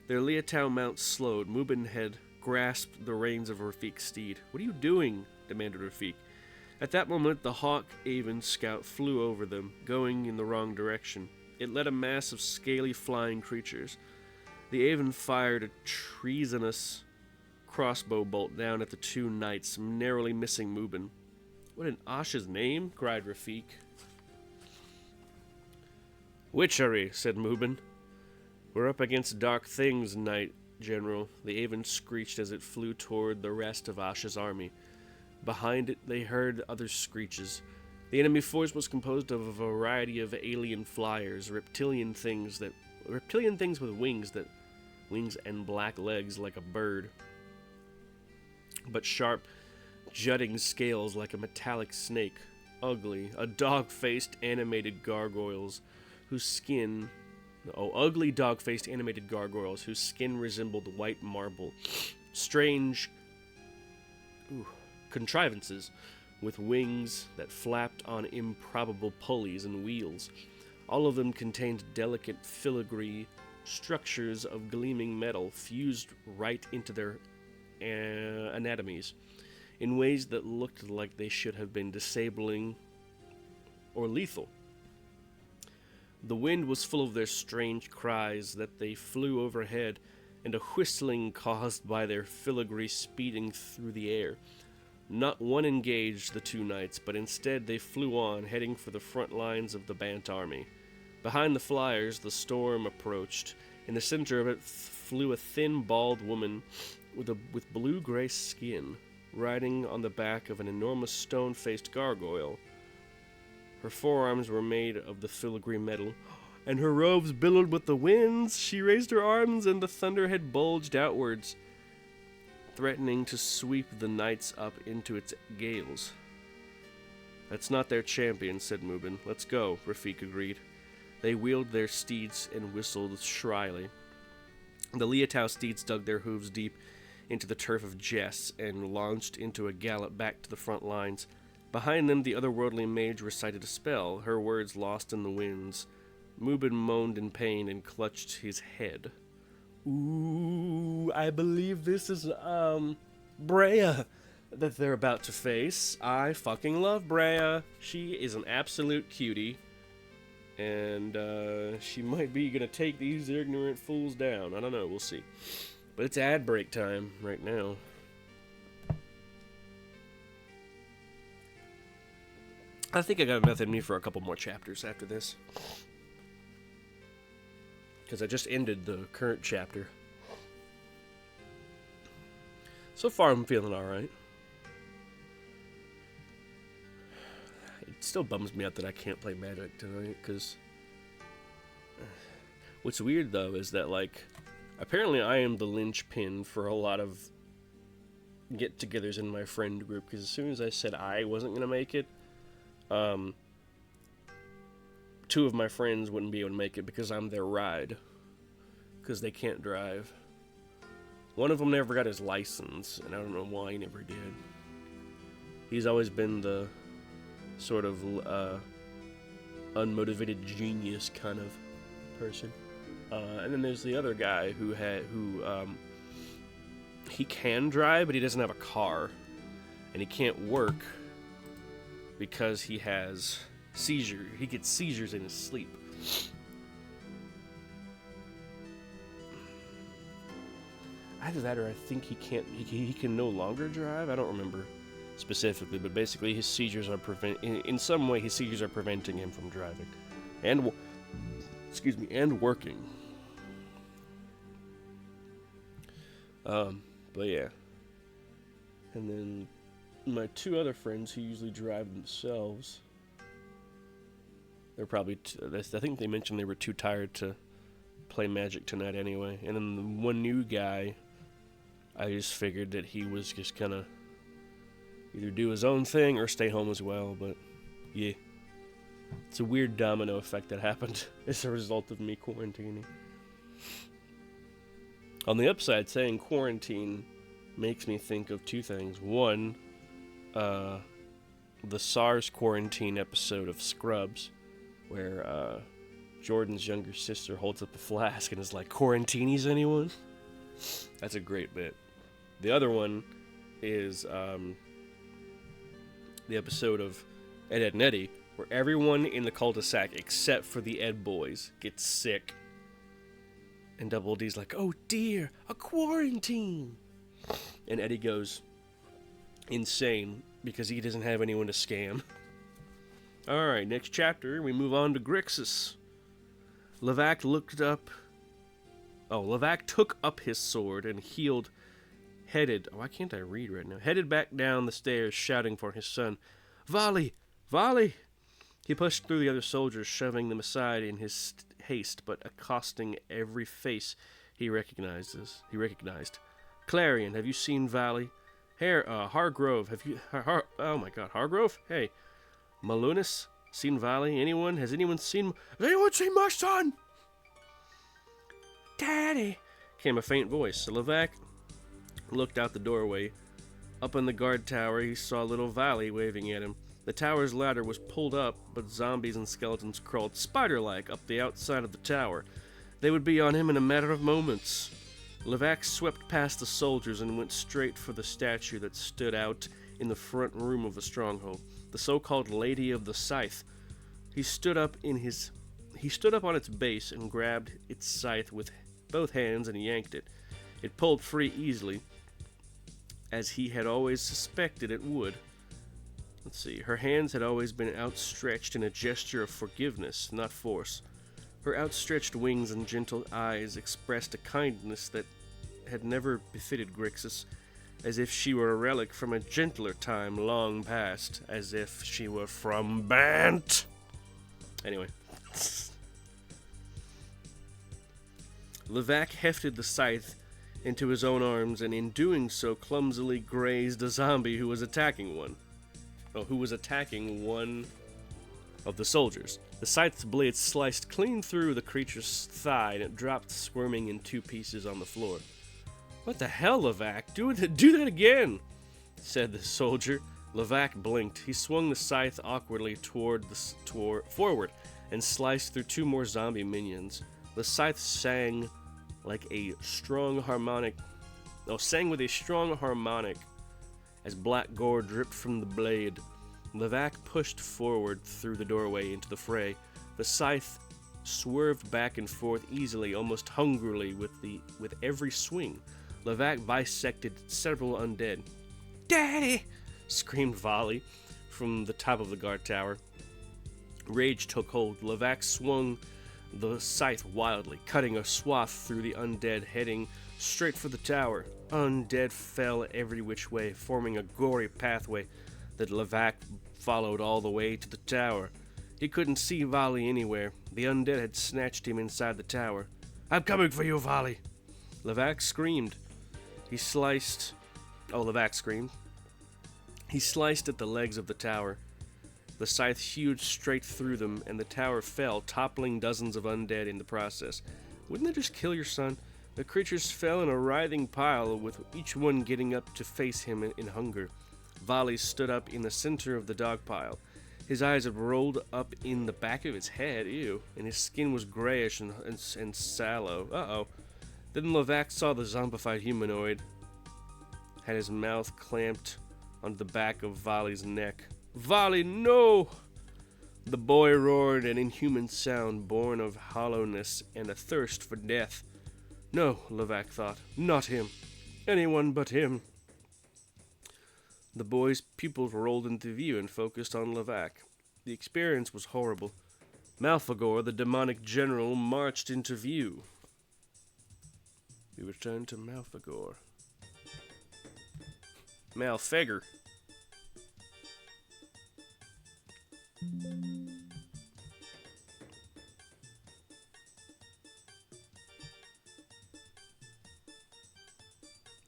Their Liatao mount slowed. Mubin had grasped the reins of Rafik's steed. What are you doing? Demanded Rafik. At that moment, the Hawk Avon scout flew over them, going in the wrong direction. It led a mass of scaly flying creatures. The Avon fired a treasonous crossbow bolt down at the two knights, narrowly missing Mubin. What in Asha's name? Cried Rafik. Witchery, said Mubin. We're up against dark things, Knight General. The Avon screeched as it flew toward the rest of Asha's army. Behind it, they heard other screeches. The enemy force was composed of a variety of alien flyers, reptilian things with wings and black legs like a bird, but sharp, jutting scales like a metallic snake. Ugly, dog-faced animated gargoyles whose skin resembled white marble. Strange contrivances with wings that flapped on improbable pulleys and wheels. All of them contained delicate filigree structures of gleaming metal fused right into their anatomies in ways that looked like they should have been disabling or lethal. The wind was full of their strange cries that they flew overhead and a whistling caused by their filigree speeding through the air. Not one engaged the two knights, but instead they flew on, heading for the front lines of the Bant army. Behind the flyers, the storm approached. In the center of it flew a thin, bald woman with blue-gray skin, riding on the back of an enormous stone-faced gargoyle. Her forearms were made of the filigree metal, and her robes billowed with the winds. She raised her arms, and the thunderhead bulged outwards, threatening to sweep the knights up into its gales. That's not their champion, said Mubin. Let's go, Rafik agreed. They wheeled their steeds and whistled shrilly. The Liatao steeds dug their hooves deep into the turf of Jess and launched into a gallop back to the front lines. Behind them, the otherworldly mage recited a spell, her words lost in the winds. Mubin moaned in pain and clutched his head. Ooh, I believe this is, Brea that they're about to face. I fucking love Brea. She is an absolute cutie. And, she might be gonna take these ignorant fools down. I don't know, we'll see. But it's ad break time right now. I think I got enough in me for a couple more chapters after this. Because I just ended the current chapter. So far, I'm feeling alright. It still bums me out that I can't play Magic tonight, because... What's weird, though, is that, like, apparently I am the linchpin for a lot of get-togethers in my friend group, because as soon as I said I wasn't going to make it, two of my friends wouldn't be able to make it because I'm their ride. Because they can't drive. One of them never got his license, and I don't know why he never did. He's always been the sort of unmotivated genius kind of person. And then there's the other guy who he can drive, but he doesn't have a car, and he can't work because he has seizure. He gets seizures in his sleep. Either that, or I think he can't. He can no longer drive. I don't remember specifically, but basically, his seizures are in some way. His seizures are preventing him from driving, and and working. But yeah. And then my two other friends who usually drive themselves, they're probably, I think they mentioned they were too tired to play Magic tonight anyway. And then the one new guy, I just figured that he was just gonna either do his own thing or stay home as well. But yeah, it's a weird domino effect that happened as a result of me quarantining. On the upside, saying quarantine makes me think of two things. One, the SARS quarantine episode of Scrubs, where Jordan's younger sister holds up a flask and is like, "Quarantinis, anyone?" That's a great bit. The other one is the episode of Ed, Edd n Eddy, where everyone in the cul-de-sac except for the Ed boys gets sick. And Double D's like, "Oh dear, a quarantine!" And Eddie goes insane because he doesn't have anyone to scam. Alright, next chapter, we move on to Grixis. Levac took up his sword and headed back down the stairs shouting for his son. "Vali! Vali!" He pushed through the other soldiers, shoving them aside in his haste, but accosting every face he recognized. "Clarion, have you seen Vali? Hargrove, have you... oh my god, Hargrove? Hey. Malunis, seen Vali? Anyone? Has anyone seen my son?" "Daddy," came a faint voice. Levac looked out the doorway. Up in the guard tower, he saw little Vali waving at him. The tower's ladder was pulled up, but zombies and skeletons crawled spider-like up the outside of the tower. They would be on him in a matter of moments. Levac swept past the soldiers and went straight for the statue that stood out in the front room of the stronghold, the so-called Lady of the Scythe. He stood up on its base and grabbed its scythe with both hands and yanked it. It pulled free easily, as he had always suspected it would. Let's see. Her hands had always been outstretched in a gesture of forgiveness, not force. Her outstretched wings and gentle eyes expressed a kindness that had never befitted Grixis, as if she were a relic from a gentler time long past, as if she were from Bant. Anyway. Levac hefted the scythe into his own arms, and in doing so clumsily grazed a zombie who was attacking one of the soldiers. The scythe's blade sliced clean through the creature's thigh, and it dropped squirming in two pieces on the floor. "What the hell, Levac? Do that again!" said the soldier. Levac blinked. He swung the scythe awkwardly forward and sliced through two more zombie minions. The scythe sang with a strong harmonic as black gore dripped from the blade. Levac pushed forward through the doorway into the fray. The scythe swerved back and forth easily, almost hungrily, with every swing. Levac bisected several undead. "Daddy!" screamed Vali from the top of the guard tower. Rage took hold. Levac swung the scythe wildly, cutting a swath through the undead, heading straight for the tower. Undead fell every which way, forming a gory pathway that Levac followed all the way to the tower. He couldn't see Vali anywhere. The undead had snatched him inside the tower. "I'm coming for you, Vali!" Levac screamed. Levac screamed. He sliced at the legs of the tower. The scythe hewed straight through them, and the tower fell, toppling dozens of undead in the process. Wouldn't that just kill your son? The creatures fell in a writhing pile, with each one getting up to face him in hunger. Vali stood up in the center of the dog pile. His eyes had rolled up in the back of his head, ew, and his skin was grayish and sallow. Uh-oh. Then Levac saw the zombified humanoid, had his mouth clamped onto the back of Vali's neck. Vali, no! The boy roared an inhuman sound born of hollowness and a thirst for death. No, Levac thought, not him. Anyone but him. The boy's pupils rolled into view and focused on Levac. The experience was horrible. Malfagor, the demonic general, marched into view. We return to Malfagor. Malfagor.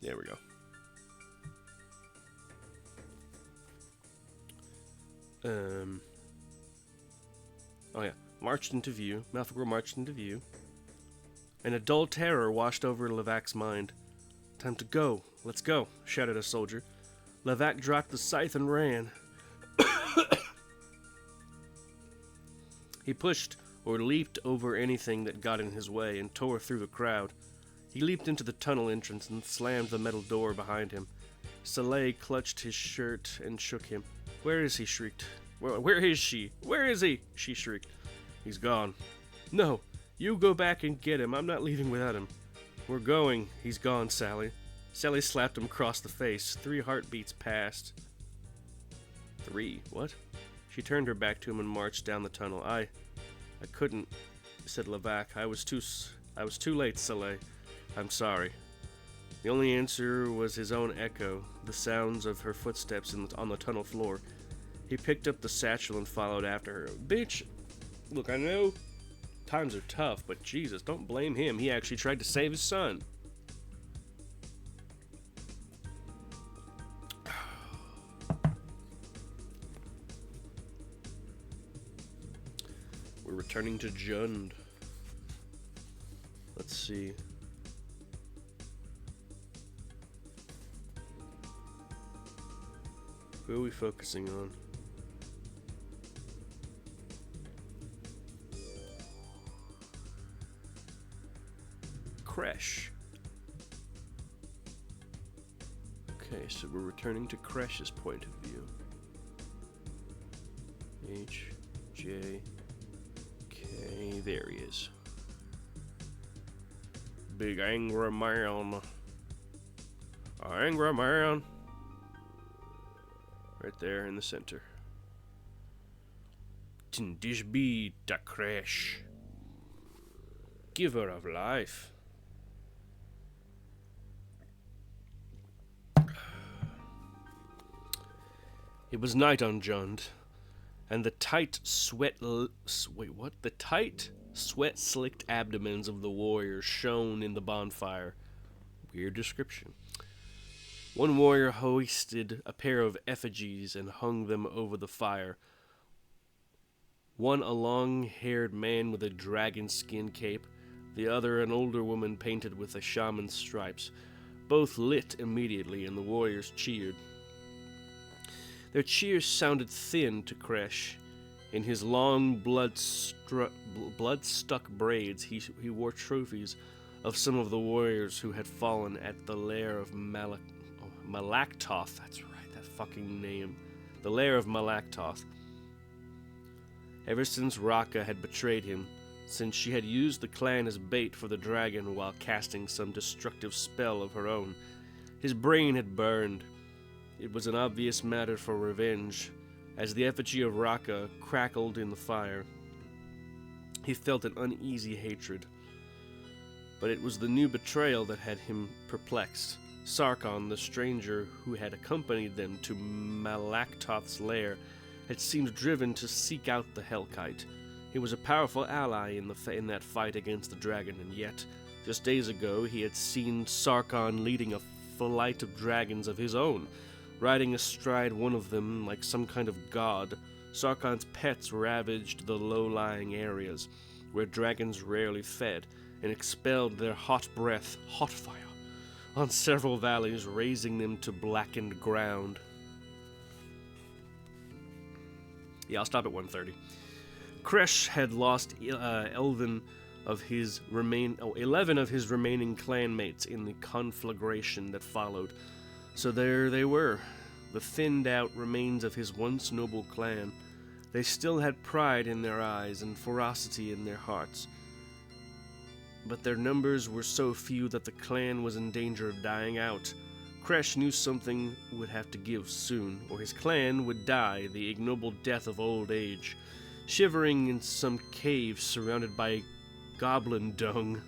There we go. Oh yeah. Marched into view. Malfagor marched into view. And a dull terror washed over Levac's mind. Time to go. Let's go, shouted a soldier. Levac dropped the scythe and ran. He pushed or leaped over anything that got in his way and tore through the crowd. He leaped into the tunnel entrance and slammed the metal door behind him. Soleil clutched his shirt and shook him. Where is he? Shrieked. Where is she? Where is he? She shrieked. He's gone. No, you go back and get him. I'm not leaving without him. We're going. He's gone, Sally. Sally slapped him across the face. 3 heartbeats passed. 3? What? She turned her back to him and marched down the tunnel. I couldn't, said Levac. I was too late, Soleil. I'm sorry. The only answer was his own echo, the sounds of her footsteps on the tunnel floor. He picked up the satchel and followed after her. Bitch, look, I know times are tough, but Jesus, don't blame him. He actually tried to save his son. We're returning to Jund. Let's see. Who are we focusing on? Kresh. Okay, so we're returning to Kresh's point of view. H, J, K, there he is. Big angry man. Angry man. Right there in the center. This be the Kresh, giver of life. It was night on Jund, and the tight, sweat-slicked abdomens of the warriors shone in the bonfire. Weird description. One warrior hoisted a pair of effigies and hung them over the fire. One a long-haired man with a dragon skin cape, the other an older woman painted with a shaman's stripes. Both lit immediately, and the warriors cheered. Their cheers sounded thin to Kresh. In his long, blood-stuck braids, he wore trophies of some of the warriors who had fallen at the lair of Malaktoth. That's right, that fucking name. The lair of Malaktoth. Ever since Raka had betrayed him, since she had used the clan as bait for the dragon while casting some destructive spell of her own, his brain had burned. It was an obvious matter for revenge. As the effigy of Raka crackled in the fire, he felt an uneasy hatred. But it was the new betrayal that had him perplexed. Sarkon, the stranger who had accompanied them to Malaktoth's lair, had seemed driven to seek out the Hellkite. He was a powerful ally in that fight against the dragon, and yet, just days ago, he had seen Sarkon leading a flight of dragons of his own, riding astride one of them like some kind of god. Sarkon's pets ravaged the low-lying areas, where dragons rarely fed, and expelled their hot breath, hot fire, on several valleys, raising them to blackened ground. Yeah, I'll stop at 1:30. Kresh had lost 11 of his remaining clanmates in the conflagration that followed. So there they were, the thinned-out remains of his once noble clan. They still had pride in their eyes and ferocity in their hearts. But their numbers were so few that the clan was in danger of dying out. Kresh knew something would have to give soon, or his clan would die the ignoble death of old age, shivering in some cave surrounded by goblin dung.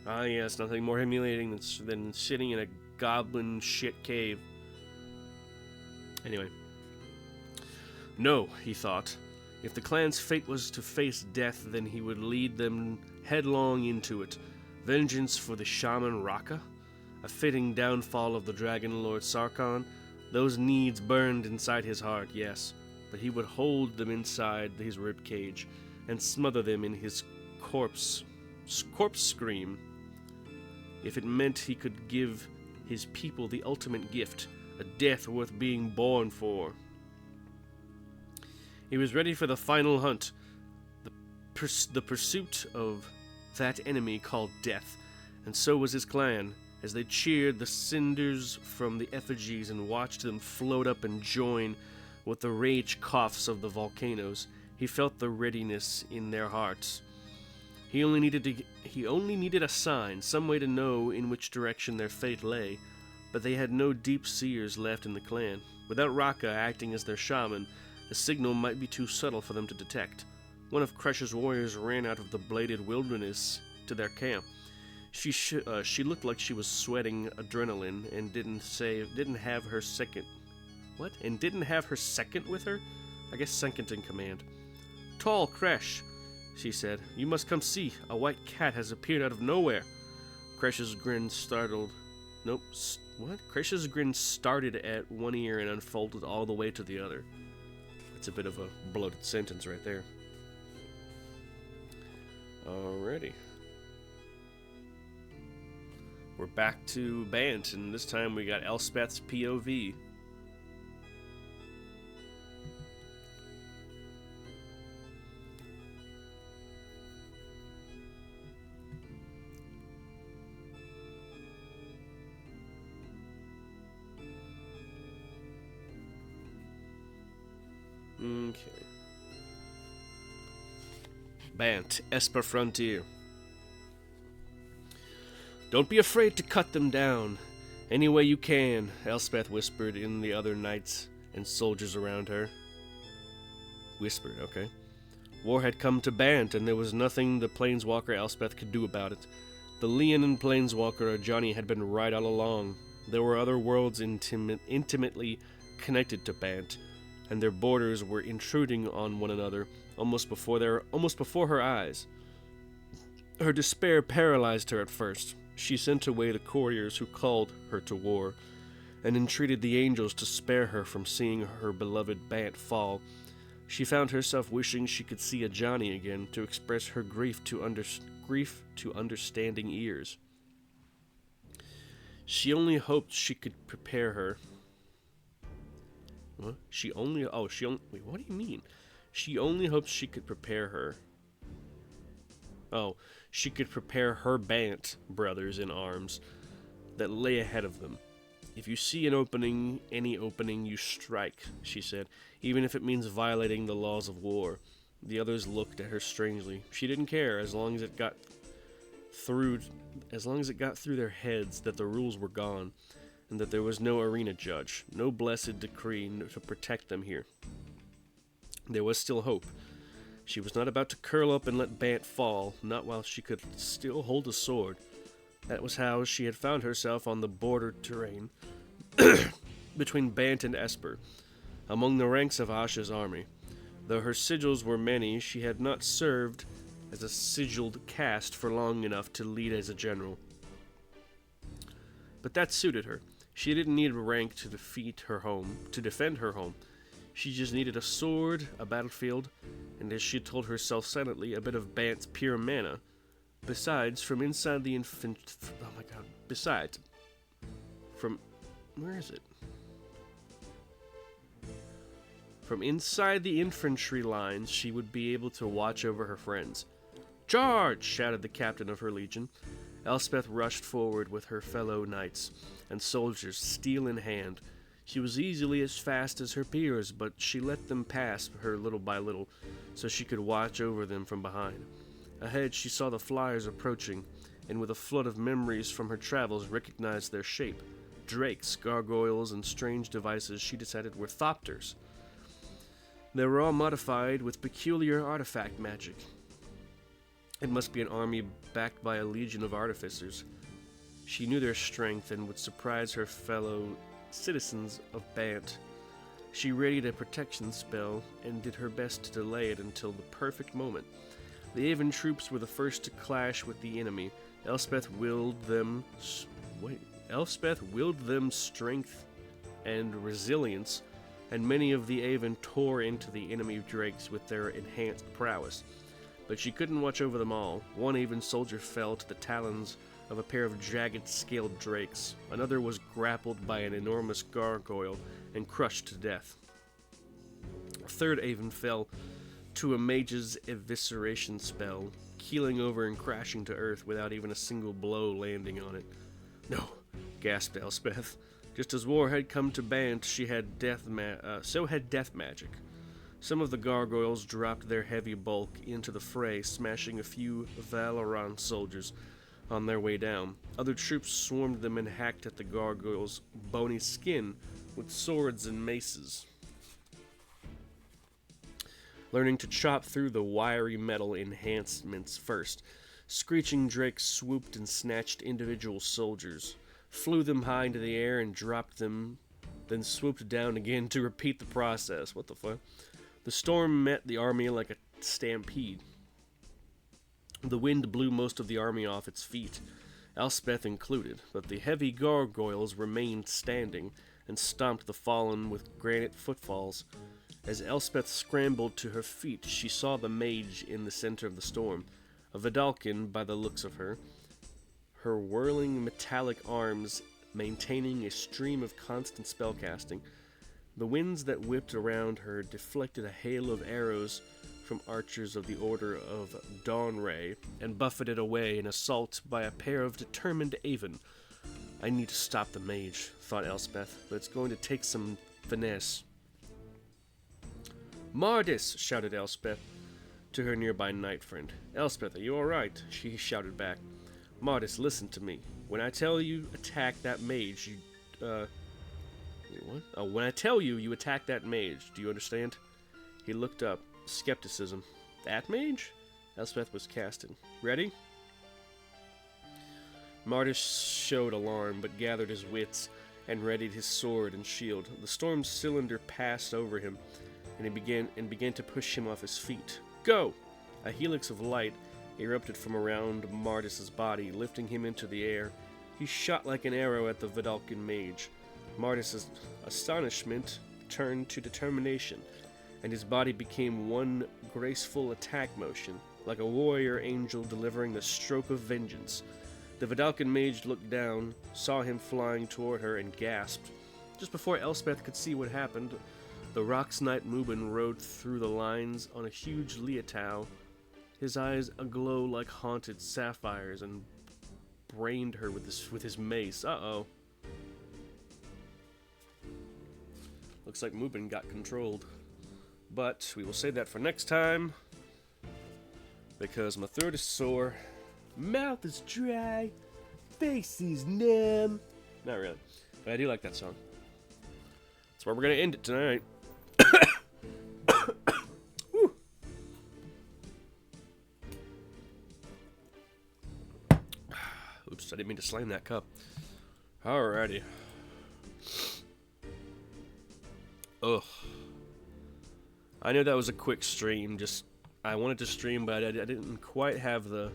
Ah yes, nothing more humiliating than sitting in a goblin shit cave. Anyway. No, he thought. If the clan's fate was to face death, then he would lead them headlong into it. Vengeance for the shaman Raka? A fitting downfall of the Dragon Lord Sarkhan? Those needs burned inside his heart, yes, but he would hold them inside his ribcage and smother them in his corpse scream. If it meant he could give his people the ultimate gift, a death worth being born for. He was ready for the final hunt, the pursuit of that enemy called death, and so was his clan. As they cheered the cinders from the effigies and watched them float up and join with the rage coughs of the volcanoes, he felt the readiness in their hearts. He only needed a sign, some way to know in which direction their fate lay, but they had no deep seers left in the clan. Without Raka acting as their shaman, the signal might be too subtle for them to detect. One of Kresh's warriors ran out of the bladed wilderness to their camp. She looked like she was sweating adrenaline and didn't have her second with her? I guess second in command. Tall Kresh, she said. You must come see. A white cat has appeared out of nowhere. Kresh's grin started at one ear and unfolded all the way to the other. It's a bit of a bloated sentence right there. Alrighty. We're back to Bant, and this time we got Elspeth's POV. Okay. Bant, Esper Frontier. Don't be afraid to cut them down. Any way you can, Elspeth whispered in the other knights and soldiers around her. Whispered, okay. War had come to Bant, and there was nothing the Planeswalker Elspeth could do about it. The Leonin Planeswalker Johnny had been right all along. There were other worlds intimately connected to Bant, and their borders were intruding on one another almost before her eyes. Her despair paralyzed her at first. She sent away the couriers who called her to war, and entreated the angels to spare her from seeing her beloved Bant fall. She found herself wishing she could see a Johnny again to express her grief to understanding ears. She only hoped she could prepare her. What? Wait, what do you mean? She only hopes she could prepare her. Oh, she could prepare her Bant brothers in arms that lay ahead of them. If you see an opening, any opening, you strike, she said, even if it means violating the laws of war. The others looked at her strangely. She didn't care as long as it got through their heads that the rules were gone, and that there was no arena judge, no blessed decree to protect them here. There was still hope. She was not about to curl up and let Bant fall, not while she could still hold a sword. That was how she had found herself on the border terrain between Bant and Esper, among the ranks of Asha's army. Though her sigils were many, she had not served as a sigiled caste for long enough to lead as a general. But that suited her. She didn't need rank to defend her home. She just needed a sword, a battlefield, and as she told herself silently, a bit of Bant's pure mana. Besides, from inside the where is it? From inside the infantry lines, she would be able to watch over her friends. "Charge!" shouted the captain of her legion. Elspeth rushed forward with her fellow knights and soldiers, steel in hand. She was easily as fast as her peers, but she let them pass her little by little, so she could watch over them from behind. Ahead, she saw the flyers approaching, and with a flood of memories from her travels, recognized their shape. Drakes, gargoyles, and strange devices she decided were thopters. They were all modified with peculiar artifact magic. It must be an army backed by a legion of artificers. She knew their strength and would surprise her fellow citizens of Bant. She readied a protection spell and did her best to delay it until the perfect moment. The Avon troops were the first to clash with the enemy. Elspeth willed them strength and resilience, and many of the Avon tore into the enemy drakes with their enhanced prowess. But she couldn't watch over them all. One Avon soldier fell to the talons of a pair of jagged scaled drakes. Another was grappled by an enormous gargoyle and crushed to death. A third Avon fell to a mage's evisceration spell, keeling over and crashing to earth without even a single blow landing on it. "No," gasped Elspeth. Just as war had come to Bant, so had death magic. Some of the gargoyles dropped their heavy bulk into the fray, smashing a few Valaran soldiers on their way down. Other troops swarmed them and hacked at the gargoyles' bony skin with swords and maces, learning to chop through the wiry metal enhancements first. Screeching drakes swooped and snatched individual soldiers, flew them high into the air and dropped them, then swooped down again to repeat the process. What the fuck? The storm met the army like a stampede. The wind blew most of the army off its feet, Elspeth included, but the heavy gargoyles remained standing and stomped the fallen with granite footfalls. As Elspeth scrambled to her feet, she saw the mage in the center of the storm, a Vidalcan by the looks of her whirling metallic arms maintaining a stream of constant spellcasting. The winds that whipped around her deflected a hail of arrows from archers of the Order of Dawnray and buffeted away an assault by a pair of determined Avon. "I need to stop the mage," thought Elspeth, "but it's going to take some finesse." "Mardis!" shouted Elspeth to her nearby knight friend. "Elspeth, are you all right?" she shouted back. "Mardis, listen to me. When I tell you attack that mage, what? Oh, when I tell you, you attack that mage. Do you understand?" He looked up. Skepticism. "That mage?" Elspeth was casting. "Ready?" Mardis showed alarm, but gathered his wits and readied his sword and shield. The storm cylinder passed over him, and he began to push him off his feet. "Go!" A helix of light erupted from around Mardis's body, lifting him into the air. He shot like an arrow at the Vidalcan mage. Mardis's astonishment turned to determination, and his body became one graceful attack motion, like a warrior angel delivering the stroke of vengeance. The Vidalcan mage looked down, saw him flying toward her, and gasped. Just before Elspeth could see what happened, the Rock's Knight Mubin rode through the lines on a huge Leotau, his eyes aglow like haunted sapphires, and brained her with his mace. Uh-oh. Looks like Mubin got controlled. But we will save that for next time, because my throat is sore, mouth is dry, face is numb. Not really, but I do like that song. That's where we're going to end it tonight. Woo. Oops, I didn't mean to slam that cup. Alrighty. Ugh. I know that was a quick stream, I wanted to stream, but I didn't quite have the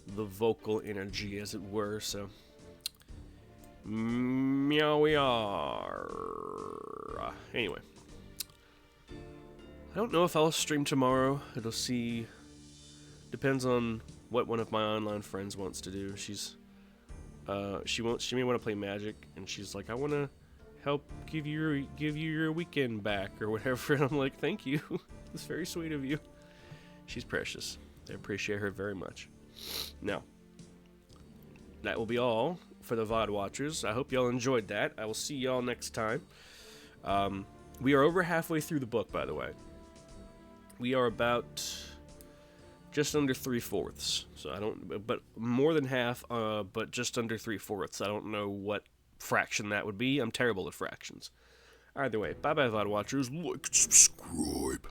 vocal energy, as it were, so. Meow we are. Anyway. I don't know if I'll stream tomorrow. Depends on what one of my online friends wants to do. She may want to play Magic, and she's like, I want to help give you your weekend back or whatever. And I'm like, thank you. It's very sweet of you. She's precious. I appreciate her very much. Now, that will be all for the VOD watchers. I hope y'all enjoyed that. I will see y'all next time. We are over halfway through the book, by the way. We are about just under 3/4. So I don't, but more than half, but just under 3/4. I don't know what fraction that would be. I'm terrible at fractions. Either way, bye-bye, VOD watchers. Like and subscribe.